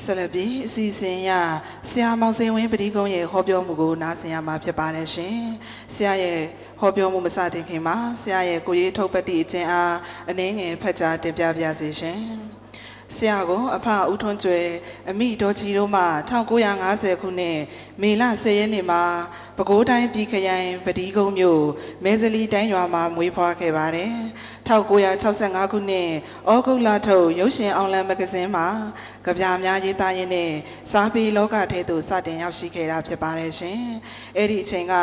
ဆက်လက်ပြီးအစီအစဉ်ရဆရာမောင်စိန်ဝင်းပတိကုန်းရဲ့ဟောပြောမှုကိုနားဆင်ရမှာဖြစ်ပါတယ်ရှင်။ဆရာရဲ့ဟောပြောမှုမစတင်ခင်မှာဆရာရဲ့ကိုရေးထုတ်ပတ်တိအကျဉ်းအားအနည်းငယ်ဖတ်ကြားတင်ပြပါရစေရှင်။ဆရာကိုအဖဦးထွန်းကျွဲအမိတော်ကြီးတို့မှ1950ခုနှစ်မေလ10ရက်နေ့မှာပဲခူးတိုင်းပြည်ခရိုင်ပတိကုန်းမြို့မဲဇလီတိုင်းရွာမှာမွေးဖွားခဲ့ပါတယ်1965ခုနှစ်ဩဂုတ်လထုတ်ရုပ်ရှင်အောင်လံမဂ္ဂဇင်းမှာကြပြများရေးသားရင်းနဲ့စားပေလောကထဲသို့စတင်ရောက်ရှိခဲ့တာဖြစ်ပါတယ်ရှင်။အဲ့ဒီအချိန်က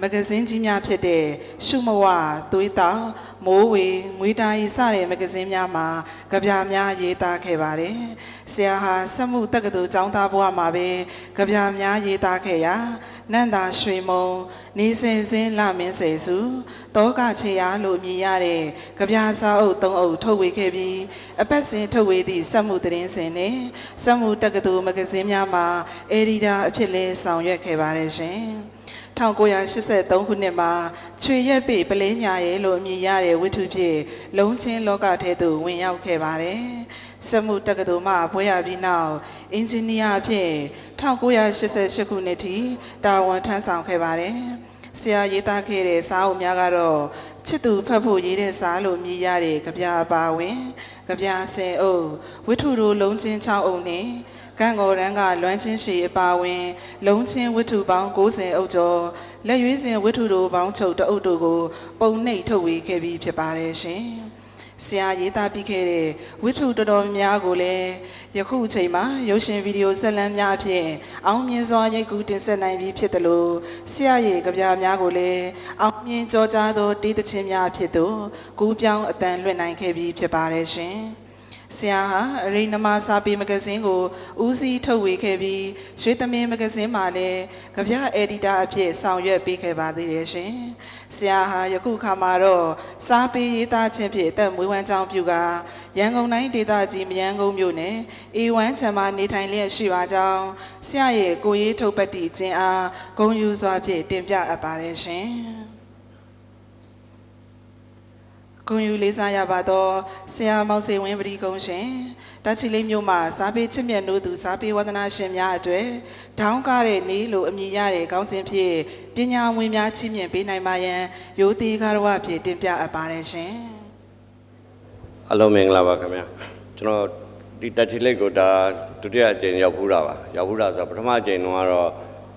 မဂ္ဂဇင်းကြီးများဖြစ်တဲ့ရှုမဝသွေးတောင်မိုးဝေငွေတာရီစတဲ့မဂ္ဂဇင်းများမှာကြပြများရေးသားခဲ့ပါတယ်။ဆရာဟာစက်မှုတက္ကသိုလ်ကျောင်းသားဘဝမှာပဲကြပြများရေးသားခဲ့ရာနန္တာရွှေမုံနေစင်စင်းလမင်းစေစုတောကချေရလို့မြည်ရတဲ့ကြပြစာအုပ်၃အုပ်ထုတ်ဝေခဲ့ပြီးအပတ်စဉ်ထုတ်ဝေသည့်စက်မှုသတင်းစင်နဲ့စက်မှုတက္ကသိုလ်မဂ္ဂဇင်းများမှာအယ်ဒီတာအဖြစ်လဲဆောင်ရွက်ခဲ့ပါတယ်ရှင်1983ခုနှစ်မှာချွေရက်ပေပလဲညာရဲလို့အမည်ရတဲ့ဝတ္ထုဖြင့်လုံးချင်းလောကထဲသို့ဝင်ရောက်ခဲ့ပါတယ်။စက်မှုတက္ကသိုလ်မှဘွဲ့ရပြီးနောက်အင်ဂျင်နီယာအဖြစ်1988ခုနှစ်ထိတာဝန်ထမ်းဆောင်ခဲ့ပါတယ်။ဆရာရေးသားခဲ့တဲ့စာအုပ်များကတော့ချစ်သူဖတ်ဖို့ရေးတဲ့စာလို့မြည်ရတဲ့ကြပြအပါဝင်ကြပြ10အုပ်ဝတ္ထုတို့လုံးချင်း6အုပ်နဲ့ကံကော်ရန်ကလွမ်းချင်းရှည်အပါဝင်လုံးချင်းဝတ္ထုပေါင်း90အုပ်ကျော်လက်ရွေးစင်ဝတ္ထုတို့ပေါင်းချုပ်တအုပ်တို့ကိုပုံနှိပ်ထုတ်ဝေခဲ့ပြီးဖြစ်ပါတယ်ရှင်။ဆရာရေးသားပြီးခဲ့တဲ့ဝတ္ထုတော်တော်များကိုလည်းယခုအချိန်မှာရုပ်ရှင်ဗီဒီယိုဇာတ်လမ်းများအဖြစ်အောင်မြင်စွာရိုက်ကူးတင်ဆက်နိုင်ပြီးဖြစ်တယ်လို့ဆရာရဲ့ကြပြများကိုလည်းအောင်မြင်ကြောကြားသောတေးသချင်းများအဖြစ်သို့ကူးပြောင်းအတန်လွှင့်နိုင်ခဲ့ပြီးဖြစ်ပါတယ်ရှင်။ဆရာဟာအရိနမစာပေမဂ္ဂဇင်းကိုဦးစီးထုတ်ဝေခဲ့ပြီးရွှေသမင်းမဂ္ဂဇင်းမှာလည်းကြပြအယ်ဒီတာအဖြစ်ဆောင်ရွက်ပေးခဲ့ပါသေးတယ်ရှင်။ဆရာဟာယခုခါမှာတော့စာပေရေးသားခြင်းဖြင့်အသက်မွေးဝမ်းကြောင်းပြုကာရန်ကုန်တိုင်းဒေသကြီးမရန်ကုန်မြို့နယ်အေဝမ်းချမ်းမှာနေထိုင်လျက်ရှိပါကြောင်းဆရာရဲ့ကိုရေးထုတ်ပတ်တိခြင်းအားဂုဏ်ယူစွာဖြင့်တင်ပြအပ်ပါတယ်ရှင်။ဂုဏ်ယူလေးစားရပါတော့ဆရာမောင်စိန်ဝင်းပတိကုန်းရှင်တချီလေးမြို့မှာစာပေချစ်မြတ်နိုးသူစာပေဝါသနာရှင်များအတွေ့ထောင်းကားတဲ့နေလို့အမည်ရတဲ့ကောင်းစဉ်ဖြင့်ပညာဝင်းများချီးမြှင့်ပေးနိုင်ပါရန်ရိုသေကာရဝဖြင့်တင်ပြအပ်ပါတယ်ရှင်အလုံးမင်္ဂလာပါခင်ဗျာကျွန်တော်ဒီတချီလေးကိုဒါဒုတိယအကြိမ်ရောက်ဖူးတာပါရောက်ဖူးတာဆိုတော့ပထမအကြိမ်တော့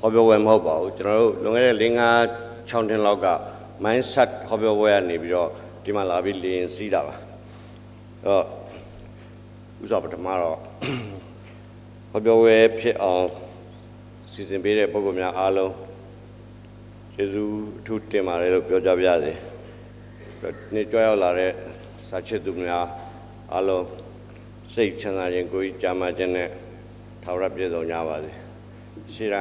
ဟောပြောပွဲမဟုတ်ပါဘူးကျွန်တော်တို့လွန်ခဲ့တဲ့5-6နှစ်လောက်က mindset ဟောပြောပွဲကနေပြီးတော့ဒီမှာလာပြီးလင်းစီးတာပါဥစ္စာပထမတော့ဟောပြောပွဲဖြစ်အောင်စီစဉ်ပေးတဲ့ပုဂ္ဂိုလ်များအားလုံးကျေးဇူးအထူးတင်ပါတယ်လို့ပြောကြပါရစေနေ့ကြွရောက်လာတဲ့စာချစ်သူများအားလုံးစိတ်ချမ်းသာခြင်းကိုယ်ကြီးကြာမှခြင်းနဲ့ထာဝရပြည့်စုံကြပါစေရှေ့က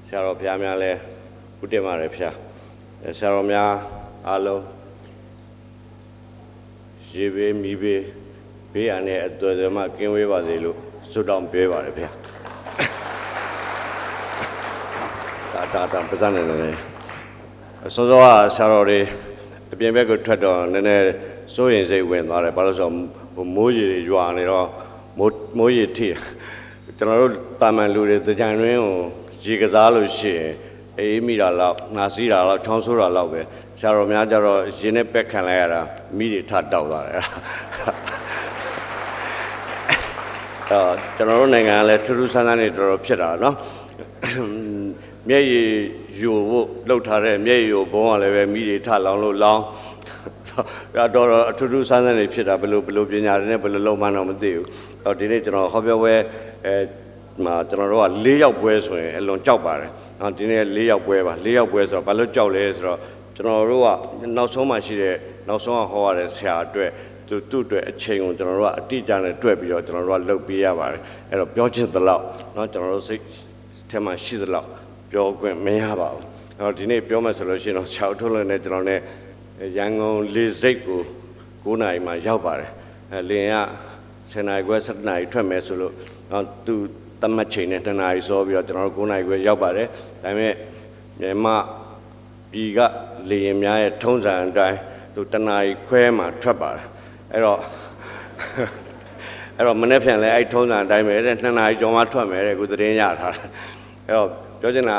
ဆရာတော်ဘုရားများလည်းဥတည်ပါတယ်ဖျားဆရာတော်များအားလုံးရေဘေးမိဘေးဘေးရန်နဲ့အသွယ်သွယ်မှကင်းဝေးပါစေလို့ဆုတောင်းပေးပါတယ်ဗျာတာပဇာနေနေအစောစောကဆရာတော်တွေအပြင်ဘက်ကိုထွက်တော့နည်းနည်းစိုးရင်စိတ်ဝင်သွားတယ်ဘာလို့ဆိုတော့မိုးရေရွာနေတော့မိုးရေထိကျွန်တော်တို့တာမန်လူတွေတကြံရင်းကိုရေကစားလို့ရှိရင်အေးမိတာလောက်နှာစီးတာလောက်ချောင်းဆိုးတာလောက်ပဲဆရာတော်များကြတော့ရေနဲ့ပက်ခံလိုက်ရတာမိတွေထတောက်သွားတယ်ကျွန်တော်တို့နိုင်ငံကလည်းထူးထူးဆန်းဆန်းနေတော်တော်ဖြစ်တာနော်မျက်ရည်ယိုဖို့လှုပ်ထားတဲ့မျက်ရည်ယိုဘုံကလည်းပဲမိတွေထလောင်လို့လောင်းတော်အထူးထူးဆန်းဆန်းနေဖြစ်တာဘယ်လိုပညာတွေနဲ့ဘယ်လိုလုံးမှန်းတော့မသိဘူးဒီနေ့ကျွန်တော်ဟောပြောပွဲမှာကျွန်တော်တို့က4ယောက်ပွဲဆိုရင်အလွန်ကြောက်ပါတယ်ဒီနေ့4ယောက်ပွဲပါ4ယောက်ပွဲဆိုတော့ဘာလို့ကြောက်လဲဆိုတော့ကျွန်တော်တို့ကနောက်ဆုံးမှရှိတဲ့နောက်ဆုံးကဟောရတဲ့ဆရာအတွက်သူ့အတွက်အချိန်ကိုကျွန်တော်တို့ကအတိအကျနဲ့တွက်ပြီးတော့ကျွန်တော်တို့ကလုပ်ပေးရပါတယ်အဲ့တော့ပြောချင်သလောက်เนาะကျွန်တော်တို့စိတ်ထဲမှာရှိသလောက်ပြောခွင့်မရပါဘူးအဲ့တော့ဒီနေ့ပြောမှဆိုလို့ရှိရင်တော့6ထုတ်လို့နဲ့ကျွန်တော်နဲ့ရန်ကုန်လေစိတ်ကို9နာရီမှရောက်ပါတယ်လင်က10နာရီခွဲ7နာရီထွက်မယ်ဆိုလို့သူတမတ်ချိန်နဲ့2နာရီစောပြီးတော့ကျွန်တော်တို့9နာရီခွဲရောက်ပါတယ်ဒါပေမဲ့မြန်မာပြည်ကလေရင်များရဲ့ထုံးစံအတိုင်းသူ2နာရီခွဲမှထွက်ပါတယ်အဲ့တော့ အဲ့တော့မနေ့ဖြန်လဲအဲ့ထုံးစံအတိုင်းပဲတဲ့2 နာရီကျော်မှထွက်မယ်တဲ့ကိုသတင်းရထားတယ်အဲ့တော့ပြောချင်တ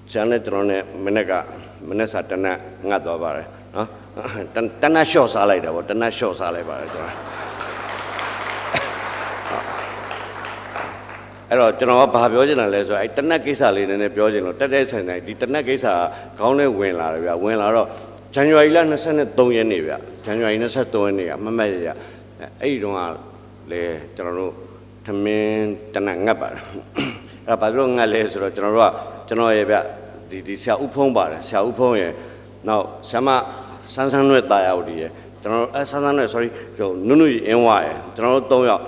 ာကျန်တဲ့ကျွန်တော်နဲ့မနေ့စာတနက်ငတ်သွားပါတယ်နော်တနက်ရှော့စားလိုက်တာပေါ့တနက်ရှော့စားလိုက်ပါတယ်ကျွန်တော်အဲ့တော့ကျွန်တော်ကဘာပြောချင်တာလဲဆိုတော့အဲ့တနက်ကိစ္စလေးနည်းနည်းပြောချင်လို့တက်တဲ့ဆိုင်တိုင်းဒီတနက်ကိစ္စခေါင်းထဲဝင်လာတယ်ဗျဝင်လာတော့ဇန်နဝါရီလ23ရက်နေ့ဗျဇန်နဝါရီ23ရက်နေ့ကမမတ်ရအဲ့ဒီတုန်းကလေကျွန်တော်တို့သမင်းတနက်ငတ်ပါတယ်အဲ့ဘာလို့ငတ်လဲဆိုတော့ကျွန်တော်ရဲ့ဗျဒီဆရာဥဖုံးပါတယ်ဆရာဥဖုံးရဲ့နောက်ဆရာမဆန်းဆန်းနွဲ့တာရောက်ဒီရဲ့ကျွန်တော်ဆန်းဆန်းနွဲ့ sorry နုနုအင်းဝရဲ့ကျွန်တော်တို့3ယောက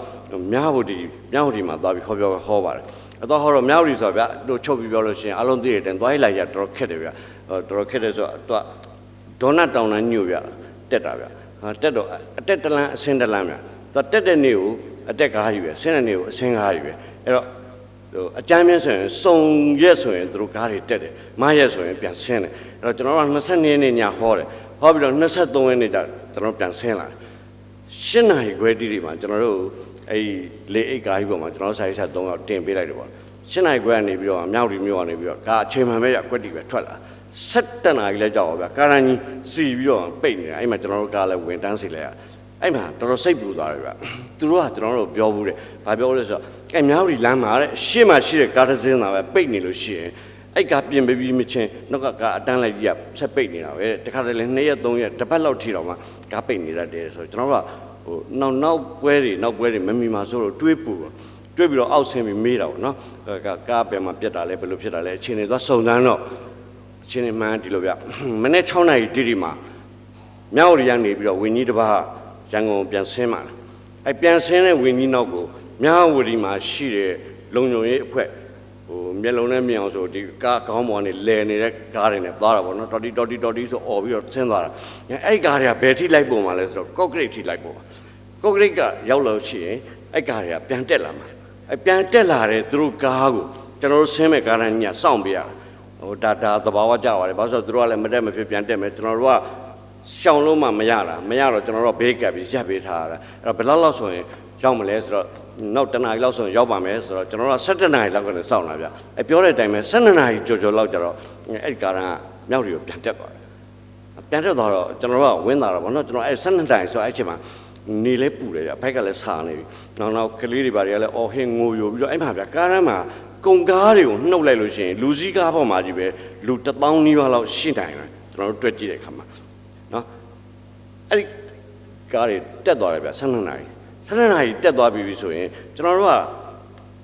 ်မြဝတီမှာသွားပြီးဟောပါတယ်အတော့ဟောတော့မြဝတီဆိုတော့ဗျတို့ချုပ်ပြီးပြောလို့ရှိရင်အလုံးသိတယ်တန်သွားလိုက်ရတော်ခက်တယ်ဗျတော်တော်ခက်တယ်ဆိုတော့ဒေါနတောင်တန်းညို့ဗျတက်တာဗျတက်တော့အတက်တလန်းအဆင်းတလန်းဗျတက်တဲ့နေ့ကိုအတက်ကားယူပဲဆင်းတဲ့နေ့ကိုအဆင်းကားယူပဲအဲ့တော့အကြမ်းမြင့်ဆိုရင်စုံရက်ဆိုရင်တို့ကားတွေတက်တယ်မရက်ဆိုရင်ပြန်ဆင်းတယ်အဲ့တော့ကျွန်တော်က22ရက်နေ့ညဟောတယ်ဟောပြီးတော့23ရက်နေ့ကျကျွန်တော်ပြန်ဆင်းလာတယ်8 နာရီခွဲတိတိမှာကျွန်တော်တို့အဲ့လေအိတ်ကားကြီးပေါ်မှာကျွန်တော်ဆိုင်ဆက်3ယောက်တင်ပေးလိုက်တယ်ပေါ့8 နာရီခွဲကနေပြီးတော့မြောက်ဒီမြို့ကနေပြီးတော့ကားအချိန်မှန်ပဲရကွက်တီပဲထွက်လာ7 နာရီလဲကြောက်ပါဗျာကာရန်ကြီးစီပြီးတော့ပိတ်နေတာအဲ့မှာကျွန်တော်တို့ကားလဲဝင်တန်းစီလဲရအဲ့မှာတော်တော်စိတ်ပူသွားတယ်ဗျသူတို့ကကျွန်တော်တို့ပြောဘူးတယ်ဘာပြောလဲဆိုတော့အဲ့မြောက်ဒီလမ်းမှာတဲ့ရှေ့မှာရှိတဲ့ကားတစ်စင်းသာပဲပိတ်နေလို့ရှိရင်အဲ့ကားပြင်ပေးပြီးမချင်းနောက်ကကားအတန်းလိုက်ကြီးကဆက်ပိတ်နေတာပဲတခါတည်းလဲ2 ရက် 3 ရက်တစ်ပတ်လောက်ထိတော့မှကားပိတ်နေတတ်တယ်ဆိုတော့ကျွန်တော်ကဟိုနောက်ပွဲတွေမမီမှာဆိုတော့တွေးပြီးတော့အောက်ဆင်းပြီးမေးတာပေါ့နော်ကားပဲမှာပြက်တာလဲဘယ်လိုဖြစ်တာလဲအချိန်တွေသွားစုံစမ်းတော့အချိန်တွေမှန်းဒီလိုဗျမနေ့6 နာရီတိမှာမြောက်ရီရနေပြီးတော့ဝင်းကြီးတစ်ပါးရန်ကုန်ပြန်ဆင်းပါလားအဲ့ပြန်ဆင်းတဲ့ဝင်းကြီးနောက်ကိုမြောက်ဝတီမှာရှိတဲ့လုံညုံရေးအဖွဲ့ဟိုမျက်လုံးနဲ့မြင်အောင်ဆိုဒီကားခေါင်းပေါ်ကနေလဲနေတဲ့ကားတွေနဲ့သွားတာပေါ့နော်တော်တီဆိုអော်ပြီးတော့ဆင်းသွားတာအဲ့ကားတွေကဘယ်ထိလိုက်ပုံမှာလဲဆိုတော့ကော့ဂရိတ်ထိလိုက်ပုံကော့ဂရိတ်ကရောက်လို့ရှိရင်အဲ့ကားတွေကပြန်တက်လာမှာအဲ့ပြန်တက်လာတဲ့သူတို့ကားကိုကျွန်တော်တို့ဆင်းမဲ့ကားတိုင်းညစောင့်ပေးရဟိုဒါသဘာဝကြပါတယ်ဘာလို့ဆိုတော့သူတို့ကလည်းမတက်မဖြစ်ပြန်တက်မယ်ကျွန်တော်တို့ကရှောင်လို့မှမရတော့ကျွန်တော်တို့ဘေးကပ်ပြီးရပ်ပေးထားရတာအဲ့တော့ဘယ်လောက်ဆိုရင်ရောက်မလဲဆိုတော့နောက်တနားရီလောက်ဆိုရင်ရောက်ပါမယ်ဆိုတော့ကျွန်တော်တို့17 နာရီလောက်ကနေစောင့်လာဗျအဲ့ပြောတဲ့အတိုင်းပဲ12 နာရီကြော်လောက်ကြတော့အဲ့ကားကမြောက်တွေကိုပြန်တက်သွားတယ်ပြန်တက်သွားတော့ကျွန်တော်တို့ကဝင်းလာတော့ဗောနော်ကျွန်တော်အဲ့12 နာရီဆိုအဲ့ချိန်မှာနေလဲပူတယ်ဗျဘိုက်ကလည်းဆာနေပြီနောက်ကလေးတွေဘာတွေကလည်းအော်ဟင်းငိုယိုပြီးတော့အဲ့မှာဗျကားရမ်းမှာကုန်ကားတွေကိုနှုတ်လိုက်လို့ရှိရင်လူစည်းကားပေါ်မှာကြီးပဲလူ1000နီးပါးလောက်ရှင်းတိုင်းတယ်ကျွန်တော်တို့တွက်ကြည့်တဲ့အခါမှာနော်အဲ့ဒီကားတွေတက်သွားတယ်ဗျ12 နာရီတက်သွားပြီဆိုရင်ကျွန်တော်တို့က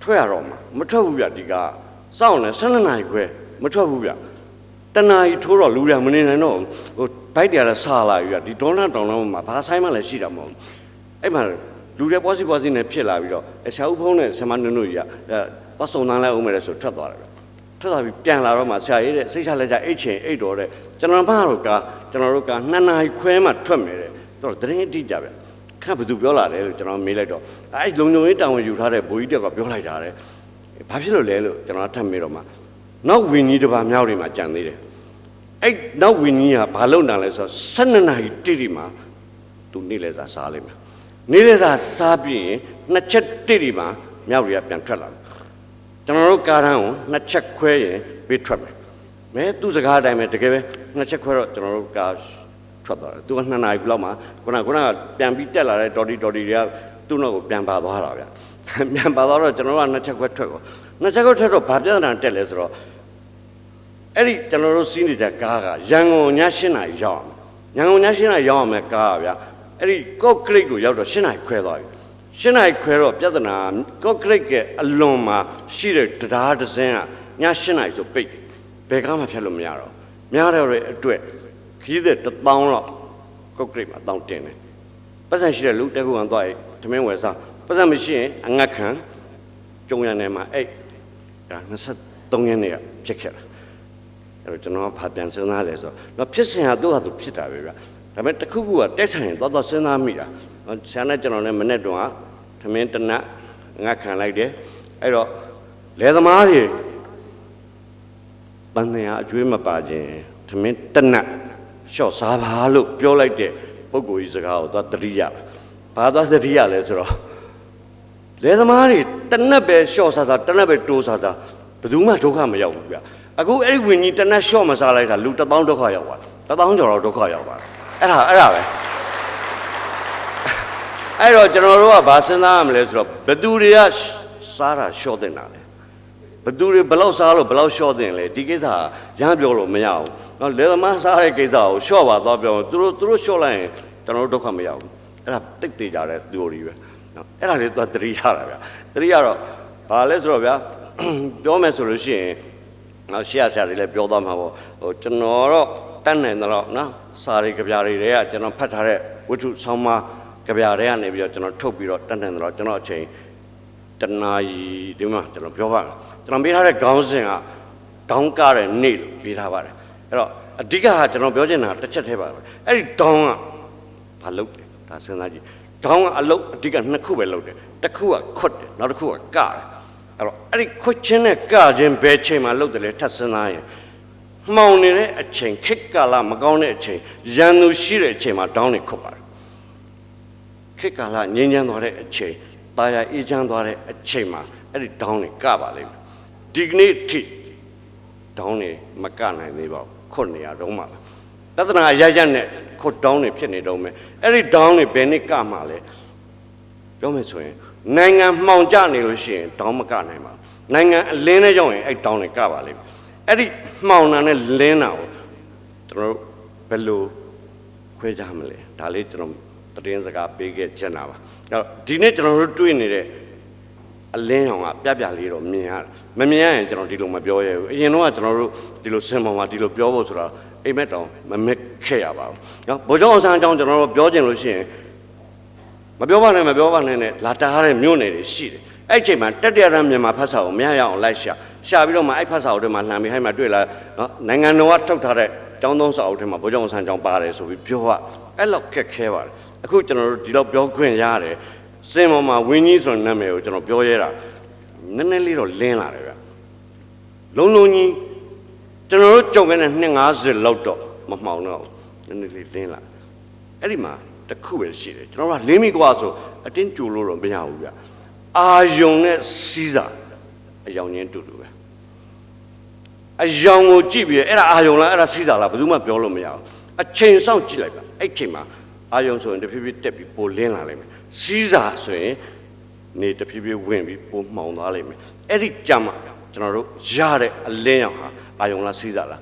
ထွက်ရတော့မှာမထွက်ဘူးဗျဒီကစောင့်နေ12 နာရီခွဲမထွက်ဘူးဗျတနာရီထိုးတော့လူတွေမနေနိုင်တော့ဟိုဘိုက်တွေကလည်းဆာလာပြီဗျဒီဒေါ်လာတောင်လုံးမှာဘာဆိုင်မှလည်းရှိတာမဟုတ်အဲ့မှာလူတွေပွားစီနဲ့ဖြစ်လာပြီးတော့ဆရာဦးဖုံးနဲ့ဆရာမနုနုကြီးကပတ်စုံတန်းလဲဦးမယ်ဆိုထွက်သွားတယ်ဗျထွက်သွားပြီးပြန်လာတော့မှဆရာကြီးတဲ့စိတ်ချလက်ချအိတ်ချင်အိတ်တော်တဲ့ကျွန်တော်တို့က2 နာရီခွဲမှထွက်မယ်တဲ့တော့သတင်းအတိအကျဗျခန့်ဘသူပြောလာတယ်လို့ကျွန်တော်မေးလိုက်တော့အဲ့လုံလုံရေးတောင်ဝင်ယူထားတဲ့ဘိုးကြီးတယောက်ကပြောလိုက်တာတဲ့ဘာဖြစ်လို့လဲလို့ကျွန်တော်ထပ်မေးတော့မှနောက်ဝင်းကြီးတစ်ပါးမြောက်တွေမှာကြံသေးတယ်အဲ့နောက်ဝင်းကြီးကဘာလုပ်တာလဲဆိုတော့12 နာရီတိမှာသူနေလဲစားလိုက်မှာနေလဲစားပြီးရင်2 ချက်တိမှာမြောက်တွေကပြန်ထွက်လာတယ်ကျွန်တော်တို့ကားတန်းကို2 ချက်ခွဲရင်ဘေးထွက်မယ်မဲသူ့စကားအတိုင်းပဲတကယ်ပဲ2 ချက်ခွဲတော့ကျွန်တော်တို့ကားထွက်သွားတယ်သူက2 နာရီလောက်မှခုနကပြန်ပြီးတက်လာတဲ့ဒေါ်တီတွေကသူ့နောက်ကိုပြန်ပါသွားတာဗျပြန်ပါသွားတော့ကျွန်တော်က2 ချက်ခွဲထွက်တော့2 ချက်ခွဲထွက်တော့ဘာပြဿနာတက်လဲဆိုတော့အဲ့ဒီကျွန်တော်တို့စီးနေတဲ့ကားကရန်ကုန်ည7 နာရီရောက်အောင်မယ်ကားဗျအဲ့ဒီကော့ဂရိတ်ကိုရောက်တော့7 နာရီခွဲသွားပြီ7 နာရီခွဲတော့ပြဿနာကော့ဂရိတ်ကအလွန်မှာရှိတဲ့တရားတစ်စင်းကည7 နာရီဆိုပိတ်ဘယ်ကားမှဖြတ်လို့မရတော့များတဲ့အတွက်ခီးတဲ့1000လောက်ကော့ဂရိတ်မှာတောင်းတင်တယ်ပတ်စံရှိတဲ့လူတက်ခုကန်သွားရင်ထမင်းဝယ်စားပတ်စံမရှိရင်အငတ်ခံကျုံရနေမှာအဲ့ဒါ23 ရက်နေ့ကဖြစ်ခဲ့တာအဲ့တော့ကျွန်တော်ကဖာပြန်စဉ်းစားလဲဆိုတော့ဖြစ်စဉ်ဟာသူ့ဟာသူဖြစ်တာပဲဗျဒါပေမဲ့တစ်ခုခုကတက်ဆိုင်သွားစဉ်းစားမိတာဆရာနဲ့ကျွန်တော်နဲ့မနေ့တုန်းကထမင်းတနတ်ငတ်ခံလိုက်တယ်အဲ့တော့လယ်သမားတွေတန်တရားအကျွေးမပါခြင်းထမင်းတနတ်လျှော့စားပါလို့ပြောလိုက်တဲ့ပုဂ္ဂိုလ်ကြီးစကားကိုသွားတတိယဘာ ဘာသွားသတိရလဲဆိုတော့လေသမားတွေတနက်ပဲရှော့စားတနက်ပဲတိုးစားဘယ်သူမှဒုက္ခမရောက်ဘူးဗျအခုအဲ့ဒီဝင်းကြီးတနက်ရှော့မစားလိုက်တာလူ1000ဒုက္ခရောက်သွား1000ကျော်တော့ဒုက္ခရောက်သွားအဲ့ဒါပဲအဲ့တော့ကျွန်တော်တို့ကဘာစဉ်းစားရမလဲဆိုတော့ဘသူတွေကစားတာရှော့တင်တာလဲဘသူတွေဘလောက်စားလို့ဘလောက်ရှော့တင်လဲဒီကိစ္စရမ်းပြောလို့မရဘူးနော်လေသမားစားတဲ့ကိစ္စကိုရှော့ပါသွားပြောသူတို့ရှော့လိုက်ရင်ကျွန်တော်တို့ဒုက္ခမရောက်ဘူးအဲ့ဒါတိတ်တေကြတဲ့ theory ပဲနော်အဲ့ဒါလေးသူကသတိရတာဗျာသတိရတော့ဘာလဲဆိုတော့ဗျာပြောမယ်ဆိုလို့ရှိရင်နောက်ရှေ့ဆရာတွေလည်းပြောသွားမှာပေါ့ဟိုကျွန်တော်တော့တတ်နိုင်တော့နော်စာရီကြပြားတွေကကျွန်တော်ဖတ်ထားတဲ့ဝိထုဆောင်းပါကြပြားတွေကနေပြီးတော့ကျွန်တော်ထုတ်ပြီးတော့တတ်နိုင်တော့ကျွန်တော်အချိန်တနာရီဒီမှာကျွန်တော်ပြောပါမယ်ကျွန်တော်ပေးထားတဲ့ခေါင်းစဉ်ကဒေါင်းကားတဲ့နေ့လို့ပေးထားပါတယ်အဲ့တော့အဓိကကကျွန်တော်ပြောချင်တာတစ်ချက်တည်းပါပဲအဲ့ဒီဒေါင်းကဘာလုပ်တယ်ဒါစဉ်းစားကြည့်ဒေါင်းကအလုပ်အဓိက2ခုပဲလုပ်တယ်တစ်ခုကခွတ်တယ်နောက်တစ်ခုကကတယ်အဲ့တော့အဲ့ဒီခွတ်ချင်းနဲ့ကချင်းဘယ်ချိန်မှာလုပ်တယ်လဲထပ်စဉ်းစားရင်မှောင်နေတဲ့အချိန်ခက်ကာလမကောင်းတဲ့အချိန်ရန်သူရှိတဲ့အချိန်မှာဒေါင်းတွေခွတ်ပါတယ်ခက်ကာလငြိမ်းချမ်းသွားတဲ့အချိန်တာယာအေးချမ်းသွားတဲ့အချိန်မှာအဲ့ဒီဒေါင်းတွေကပါလိမ့်မယ်ဒီကနေ့ထိဒေါင်းတွေမကနိုင်သေးပါဘူးခွတ်နေရတော့မှပြဿနာရရနဲ့ခွတ်ဒေါင်းတွေဖြစ်နေတော့မယ်အဲ့ဒီဒေါင်းတွေဘယ်နှစ်ကမှလဲပြောမယ်ဆိုရင်နိုင်ငံမှောင်ကျနေလို့ရှိရင်ဒေါင်းမကနိုင်ပါဘူးနိုင်ငံအလင်းနဲ့ရောက်ရင်အဲ့ဒေါင်းတွေကပါလိမ့်မယ်အဲ့ဒီမှောင်တာနဲ့လင်းတာကိုကျွန်တော်တို့ဘယ်လိုခွဲခြားမလဲဒါလေးကျွန်တော်သတင်းစကားပေးခဲ့ချင်တာပါအဲ့တော့ဒီနေ့ကျွန်တော်တို့တွေ့နေတဲ့အလင်းအောင်ကပြလေးတော့မြင်ရတယ်မမြင်ရရင်ကျွန်တော်ဒီလိုမပြောရဘူးအရင်တော့ကျွန်တော်တို့ဒီလိုစင်ပေါ်မှာဒီလိုပြောဖို့ဆိုတာအိမ်မက်တောင်မမက်ခဲ့ရပါဘူးနော်ဗိုလ်ချုပ်အောင်ဆန်းအကြောင်းကျွန်တော်တို့ပြောချင်လို့ရှိရင်မပြောပါနဲ့နဲ့လာတားတဲ့မြို့နယ်တွေရှိတယ်အဲ့ချိန်မှာတက်တရရမြန်မာဖတ်စာကိုမရရအောင်လိုက်ရှာပြီးတော့မှအဲ့ဖတ်စာအုပ်ထဲမှာလှမ်းပြီးဟိုင်းမှာတွေ့လာနော်နိုင်ငံတော်ကထုတ်ထားတဲ့ကျောင်းသုံးစာအုပ်ထဲမှာဗိုလ်ချုပ်အောင်ဆန်းအကြောင်းပါတယ်ဆိုပြီးပြောရအဲ့လောက်ခက်ခဲပါတယ်အခုကျွန်တော်တို့ဒီလောက်ပြောခွင့်ရတယ်စင်ပေါ်မှာဝင်းကြီးဆိုတဲ့နာမည်ကိုကျွန်တော်ပြောရဲတာနည်းနည်းလေးတော့လင်းလာတယ်ဗျလုံးကြီးကျွန်တော်တို့ကြုံခဲ့တဲ့250လောက်တော့မမှောင်တော့နည်းနည်းလေးလင်းလာအဲ့ဒီမှာတစ်ခုပဲရှိတယ်ကျွန်တော်ကလင်းမိကွာဆိုအတင်းကြိုလို့တော့မရဘူးဗျအာယုံနဲ့စီးစာအယောင်ချင်းတူပဲအယောင်ကိုကြည့်ပြီးအဲ့ဒါအာယုံလားအဲ့ဒါစီးစာလားဘယ်သူမှပြောလို့မရဘူးအချိန်ဆောင်ကြည့်လိုက်ပါအဲ့ချိန်မှာအာယုံဆိုရင်တဖြည်းဖြည်းတက်ပြီးပိုလင်းလာလိမ့်မယ်စီးစာဆိုရင်နေတဖြည်းဖြည်းဝင်ပြီးပိုမှောင်သွားလိမ့်မယ်အဲ့ဒီကြမှာကျွန်တော်တို့ရတဲ့အလင်းရောင်ဟာအာယုံလားစီးစာလာ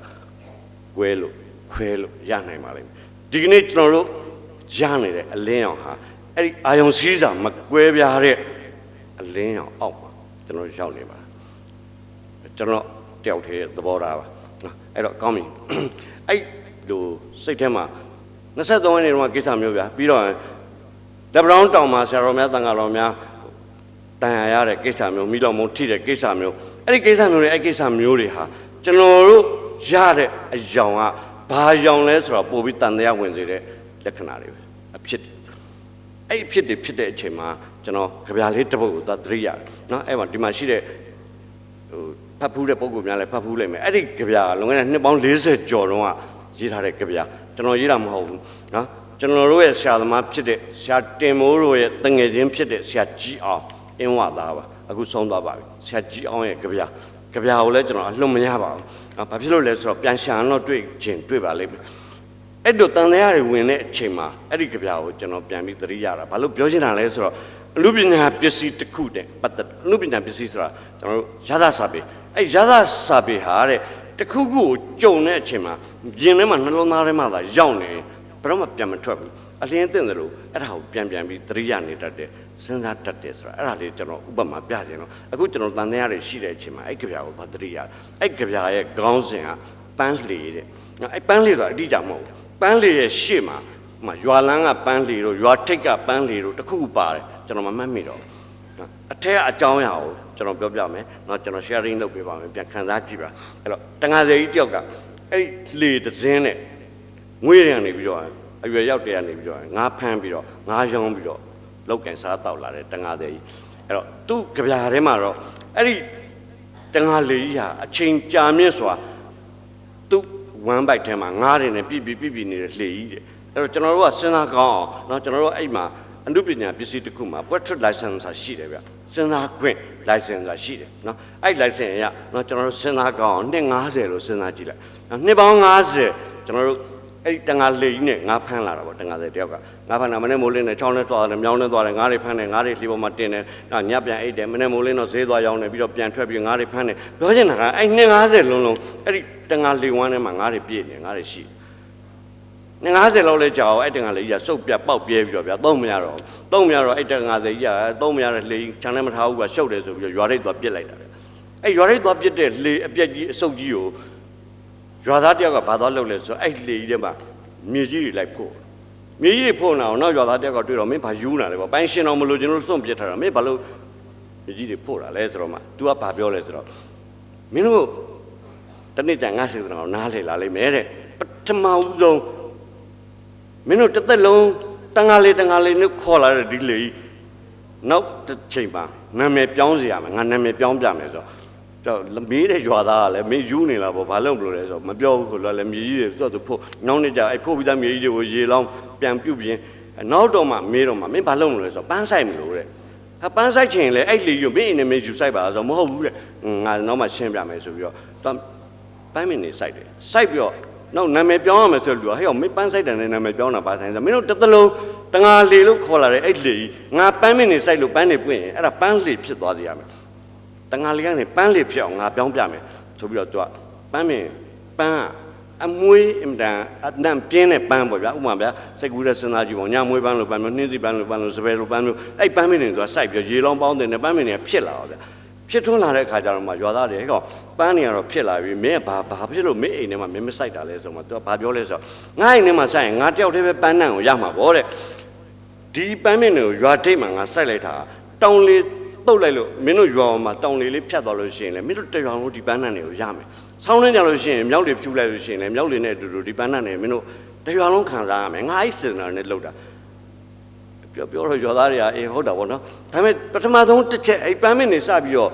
းကွဲလို့ခွဲလို့ရနိုင်ပါလိမ့်မယ်ဒီကနေ့ကျွန်တော်တို့ရနေတဲ့အလင်းရောင်ဟာအဲ့ဒီအာယုံစီးစာမကွဲပြားတဲ့အလင်းရောင်အောက်မှာကျွန်တော်ရောက်နေပါကျွန်တော်တယောက်တည်းသဘောထားပါအဲ့တော့ကောင်းပြီအဲ့လိုစိတ်ထဲမှာ23ရက်နေ့တုန်းကကိစ္စမျိုးဗျာပြီးတော့တပရောင်းတောင်မှာဆရာတော်များတန်ခါတော်များတန်ရရတဲ့ကိစ္စမျိုးမိတော်မုံထိတဲ့ကိစ္စမျိုးအဲ့ဒီကိစ္စမျိုးတွေအဲ့ကိစ္စမျိုးတွေဟာကျွန်တော်တို့ရတဲ့အယောင်ကဘာယောင်လဲဆိုတော့ပို့ပြီးတန်တရားဝင်စေတဲ့လက္ခဏာတွေပဲအဖြစ်အဲ့အဖြစ်တွေဖြစ်တဲ့အချိန်မှာကျွန်တော်ကြပြလေးတစ်ပုဒ်ကိုသတိရတယ်နော်အဲ့မှာဒီမှာရှိတဲ့ဟိုဖတ်ဖူးတဲ့ပုဂ္ဂိုလ်များလည်းဖတ်ဖူးလိုက်မယ်အဲ့ဒီကြပြလွန်ခဲ့တဲ့နှစ်ပေါင်း40ကျော်တုန်းကရေးထားတဲ့ကြပြကျွန်တော်ရေးတာမဟုတ်ဘူးနော်ကျွန်တော်တို့ရဲ့ဆရာသမားဖြစ်တဲ့ဆရာတင်မိုးတို့ရဲ့တငယ်ချင်းဖြစ်တဲ့ဆရာကြီးအောင်အင်းဝသားပါအခုဆုံးသွားပါပြီဆရာကြီးအောင်ရဲ့ကြပြကိုလည်းကျွန်တော်အလှမရပါဘူးဘာဖြစ်လို့လဲဆိုတော့ပြန်ရှာတော့တွေ့ပါလိမ့်မယ်အဲ့တို့တန်တရားတွေဝင်တဲ့အချိန်မှာအဲ့ဒီကြပြကိုကျွန်တော်ပြန်ပြီးသတိရတာဘာလို့ပြောချင်တာလဲဆိုတော့အနုပညာပစ္စည်းတစ်ခုတည်းပတ်သက်အနုပညာပစ္စည်းဆိုတာကျွန်တော်တို့ရသစာပေအဲ့ရသစာပေဟာတဲ့တခုခုကိုကြုံတဲ့အချိန်မှာရင်ထဲမှာနှလုံးသားထဲမှာသာရောက်နေဘယ်တော့မှပြန်မထွက်ဘူးအလင်းသိတယ်လို့အဲ့ဒါကိုပြန်ပြီးသတိရနေတတ်တယ်စဉ်းစားတတ်တယ်ဆိုတာအဲ့ဒါလေးကျွန်တော်ဥပမာပြခြင်းတော့အခုကျွန်တော်တန်တရားတွေရှိတဲ့အချိန်မှာအဲ့ကြပြကိုသတိရအဲ့ကြပြရဲ့ခေါင်းစဉ်ကပန်းလှေတဲ့အဲ့ပန်းလှေဆိုတာအတိအကျမဟုတ်ဘူးပန်းလှေရဲ့ရှေ့မှာရွာလန်းကပန်းလှေတို့ရွာထိပ်ကပန်းလှေတို့တခုခုပါတယ်ကျွန်တော်မမှတ်မိတော့အထက်အကြောင်းအရာကိုကျွန်တော်ပြောပြမယ်နော်ကျွန်တော် sharing လုပ်ပေးပါမယ်ပြန်ခံစားကြည့်ပါအဲ့တော့တန်ခါးစေကြီးတယောက်ကအဲ့လှေတစ်စင်းနဲ့ငွေရံနေပြီးတော့အရွယ်ရောက်တဲ့ကနေပြီးတော့ငါးဖမ်းပြီးတော့ငါးရောင်းပြီးတော့လောက်ကင်စားတောက်လာတဲ့တန်ခါးစေကြီးအဲ့တော့သူ့ကြပြာထဲမှာတော့အဲ့ဒီတန်ခါးလေကြီးဟာအချိန်ကြာမြင့်စွာသူ့ဝမ်းပိုက်ထဲမှာငါးတွေနဲ့ပြပြနေတဲ့လှေကြီးတဲ့အဲ့တော့ကျွန်တော်တို့ကစဉ်းစားကောင်းအောင်နော်ကျွန်တော်တို့အဲ့မှာ အနုပညာပစ္စည်းတစ်ခုမှာ portrait license ဆိုတာရှိတယ်ဗျစဉ်းစားခွင့် license ဆိုတာရှိတယ်နော်အဲ့ license ရနော်ကျွန်တော်တို့စဉ်းစားကောင်းအောင်နှစ်90လို့စဉ်းစားကြည့်လိုက်နှစ်ပေါင်း90ကျွန်တော်တို့အဲ့တန်ငါလေကြီးနဲ့ငါဖမ်းလာတာပေါ့တန်ငါတဲ့တယောက်ကငါဖမ်းတာမနေ့မိုးလင်းနဲ့ချောင်းနဲ့သွားတယ်မြောင်းနဲ့သွားတယ်ငါးတွေဖမ်းတယ်ငါးတွေလှီပေါ်မှာတင်တယ်နောက်ညပြန်အိတ်တယ်မနေ့မိုးလင်းတော့ဈေးသွားရောင်းတယ်ပြီးတော့ပြန်ထွက်ပြီးငါးတွေဖမ်းတယ်ပြောချင်တာကအဲ့နှစ်90လုံးလုံးအဲ့ဒီတန်ငါလေဝမ်းထဲမှာငါးတွေပြည့်နေငါးတွေရှိ90လောက်လဲကြာအောင်အဲ့တန်ငါလေကြီးကစုပ်ပြတ်ပေါက်ပြဲပြီးတော့ဗျာသုံးမရတော့အဲ့တန်ငါလေကြီးကသုံးမရတဲ့လေခြံထဲမထားဘူးကရှုပ်တယ်ဆိုပြီးတော့ရွာရိတ်သွားပြစ်လိုက်တာဗျအဲ့ရွာရိတ်သွားပြစ်တဲ့လေအပြက်ကြီးအစုပ်ကြီးကိုရွာသားတယောက်ကဘာသွားလုပ်လဲဆိုတော့အဲ့လေကြီးထဲမှာမြေကြီးတွေလိုက်ဖို့မြေကြီးတွေဖို့နေအောင်နောက်ရွာသားတယောက်ကတွေ့တော့မင်းဘာယူးနာလဲပေါ့ပိုင်းရှင်တော်မလို့ကျွန်တော်တို့စွန့်ပြစ်ထားတာမင်းဘာလို့မြေကြီးတွေဖို့တာလဲဆိုတော့မှ तू ကဘာပြောလဲဆိုတော့မင်းတို့တနေ့တန်ငါစေတနာကိုနားလေလာလိမ့်မယ်တဲ့ပထမဦးဆုံးမင်းတို့တစ်သက်လုံးတန်ငါလေးနဲ့ခေါ်လာတဲ့ဒီလေကြီးနောက်တစ်ချိန်မှာနာမည်ပြောင်းစီရမယ်ငါနာမည်ပြောင်းပြမယ်ဆိုတော့မေးတဲ့ရွာသားကလည်းမင်းယူနေလားပေါ့ဘာလို့မလို့လဲဆိုတော့မပြောဘူးလို့လည်းမြေကြီးတွေသူ့ဖို့နောက်နေ့ကျအဲ့ဖို့ပြီးသားမြေကြီးတွေကိုရေလောင်းပြန်ပြုတ်ပြင်းနောက်တော့မှမေးတော့မှမင်းဘာလို့မလို့လဲဆိုတော့ပန်းဆိုင်မလို့တဲ့ပန်းဆိုင်ချင်လေအဲ့လေကြီးမင်းအနေနဲ့ယူဆိုင်ပါဆိုတော့မဟုတ်ဘူးတဲ့ငါနောက်မှရှင်းပြမယ်ဆိုပြီးတော့ပန်းမင်းနေဆိုင်တယ်ဆိုင်ပြီးတော့နောက်နာမည်ပြောင်းရမယ်ဆိုလို့ဟဲ့မင်းပန်းဆိုင်တယ်နဲ့နာမည်ပြောင်းတာပါဆိုင်ဆိုမင်းတို့တစ်သလုံးတငါလေလို့ခေါ်လာတဲ့အဲ့လေကြီးငါပန်းမင်းနေဆိုင်လို့ပန်းနေပွင့်ရင်အဲ့ဒါပန်းလေဖြစ်သွားစေရမယ်တငါလေးကနေပန်းလေးဖြစ်အောင်ငါပြောင်းပြမယ်ဆိုပြီးတော့သူကပန်းမင်းပန်းအမွေးအင်တန်အနံပြင်းတဲ့ပန်းပေါ့ဗျာဥပမာဗျာစိတ်ကူးတဲ့စဉ်းစားကြည့်ပေါ့ညမွေးပန်းလို့ပန်းမျိုးနှင်းစီပန်းလို့ပန်းလို့စပယ်လို့ပန်းမျိုးအဲ့ပန်းမင်းတွေသူကစိုက်ပြီးရေလောင်းပေါင်းတဲ့ပန်းမင်းတွေကဖြစ်လာတော့ဗျာဖြစ်ထွန်းလာတဲ့အခါကျတော့မှရွာသားတွေဟဲ့ကောင်ပန်းတွေကတော့ဖြစ်လာပြီမင်းကဘာဖြစ်လို့မင်းအိမ်ထဲမှာမင်းမစိုက်တာလဲဆိုမှသူကဘာပြောလဲဆိုတော့ငါအိမ်ထဲမှာစိုက်ရင်ငါတယောက်တည်းပဲပန်းနံကိုရမှာပေါ့တဲ့ဒီပန်းမင်းတွေကိုရွာထိပ်မှာငါစိုက်လိုက်တာတောင်လေးတုတ်လိုက်လို့မင်းတို့ရွာမှာတောင်လေးဖြတ်သွားလို့ရှိရင်လေမင်းတို့တရွာလုံးဒီပန်းနံတွေကိုရမယ်ဆောင်းနှင်းကြလို့ရှိရင်မြောက်တွေဖြူလိုက်လို့ရှိရင်လေမြောက်တွေနဲ့အတူတူဒီပန်းနံတွေမင်းတို့တရွာလုံးခံစားရမယ်ငါအဲ့စင်တာနဲ့လှုပ်တာပြောတော့ရွာသားတွေကအေးဟုတ်တာပေါ့နော်ဒါပေမဲ့ပထမဆုံးတစ်ချက်အဲ့ပန်းမင်းတွေစပြီးတော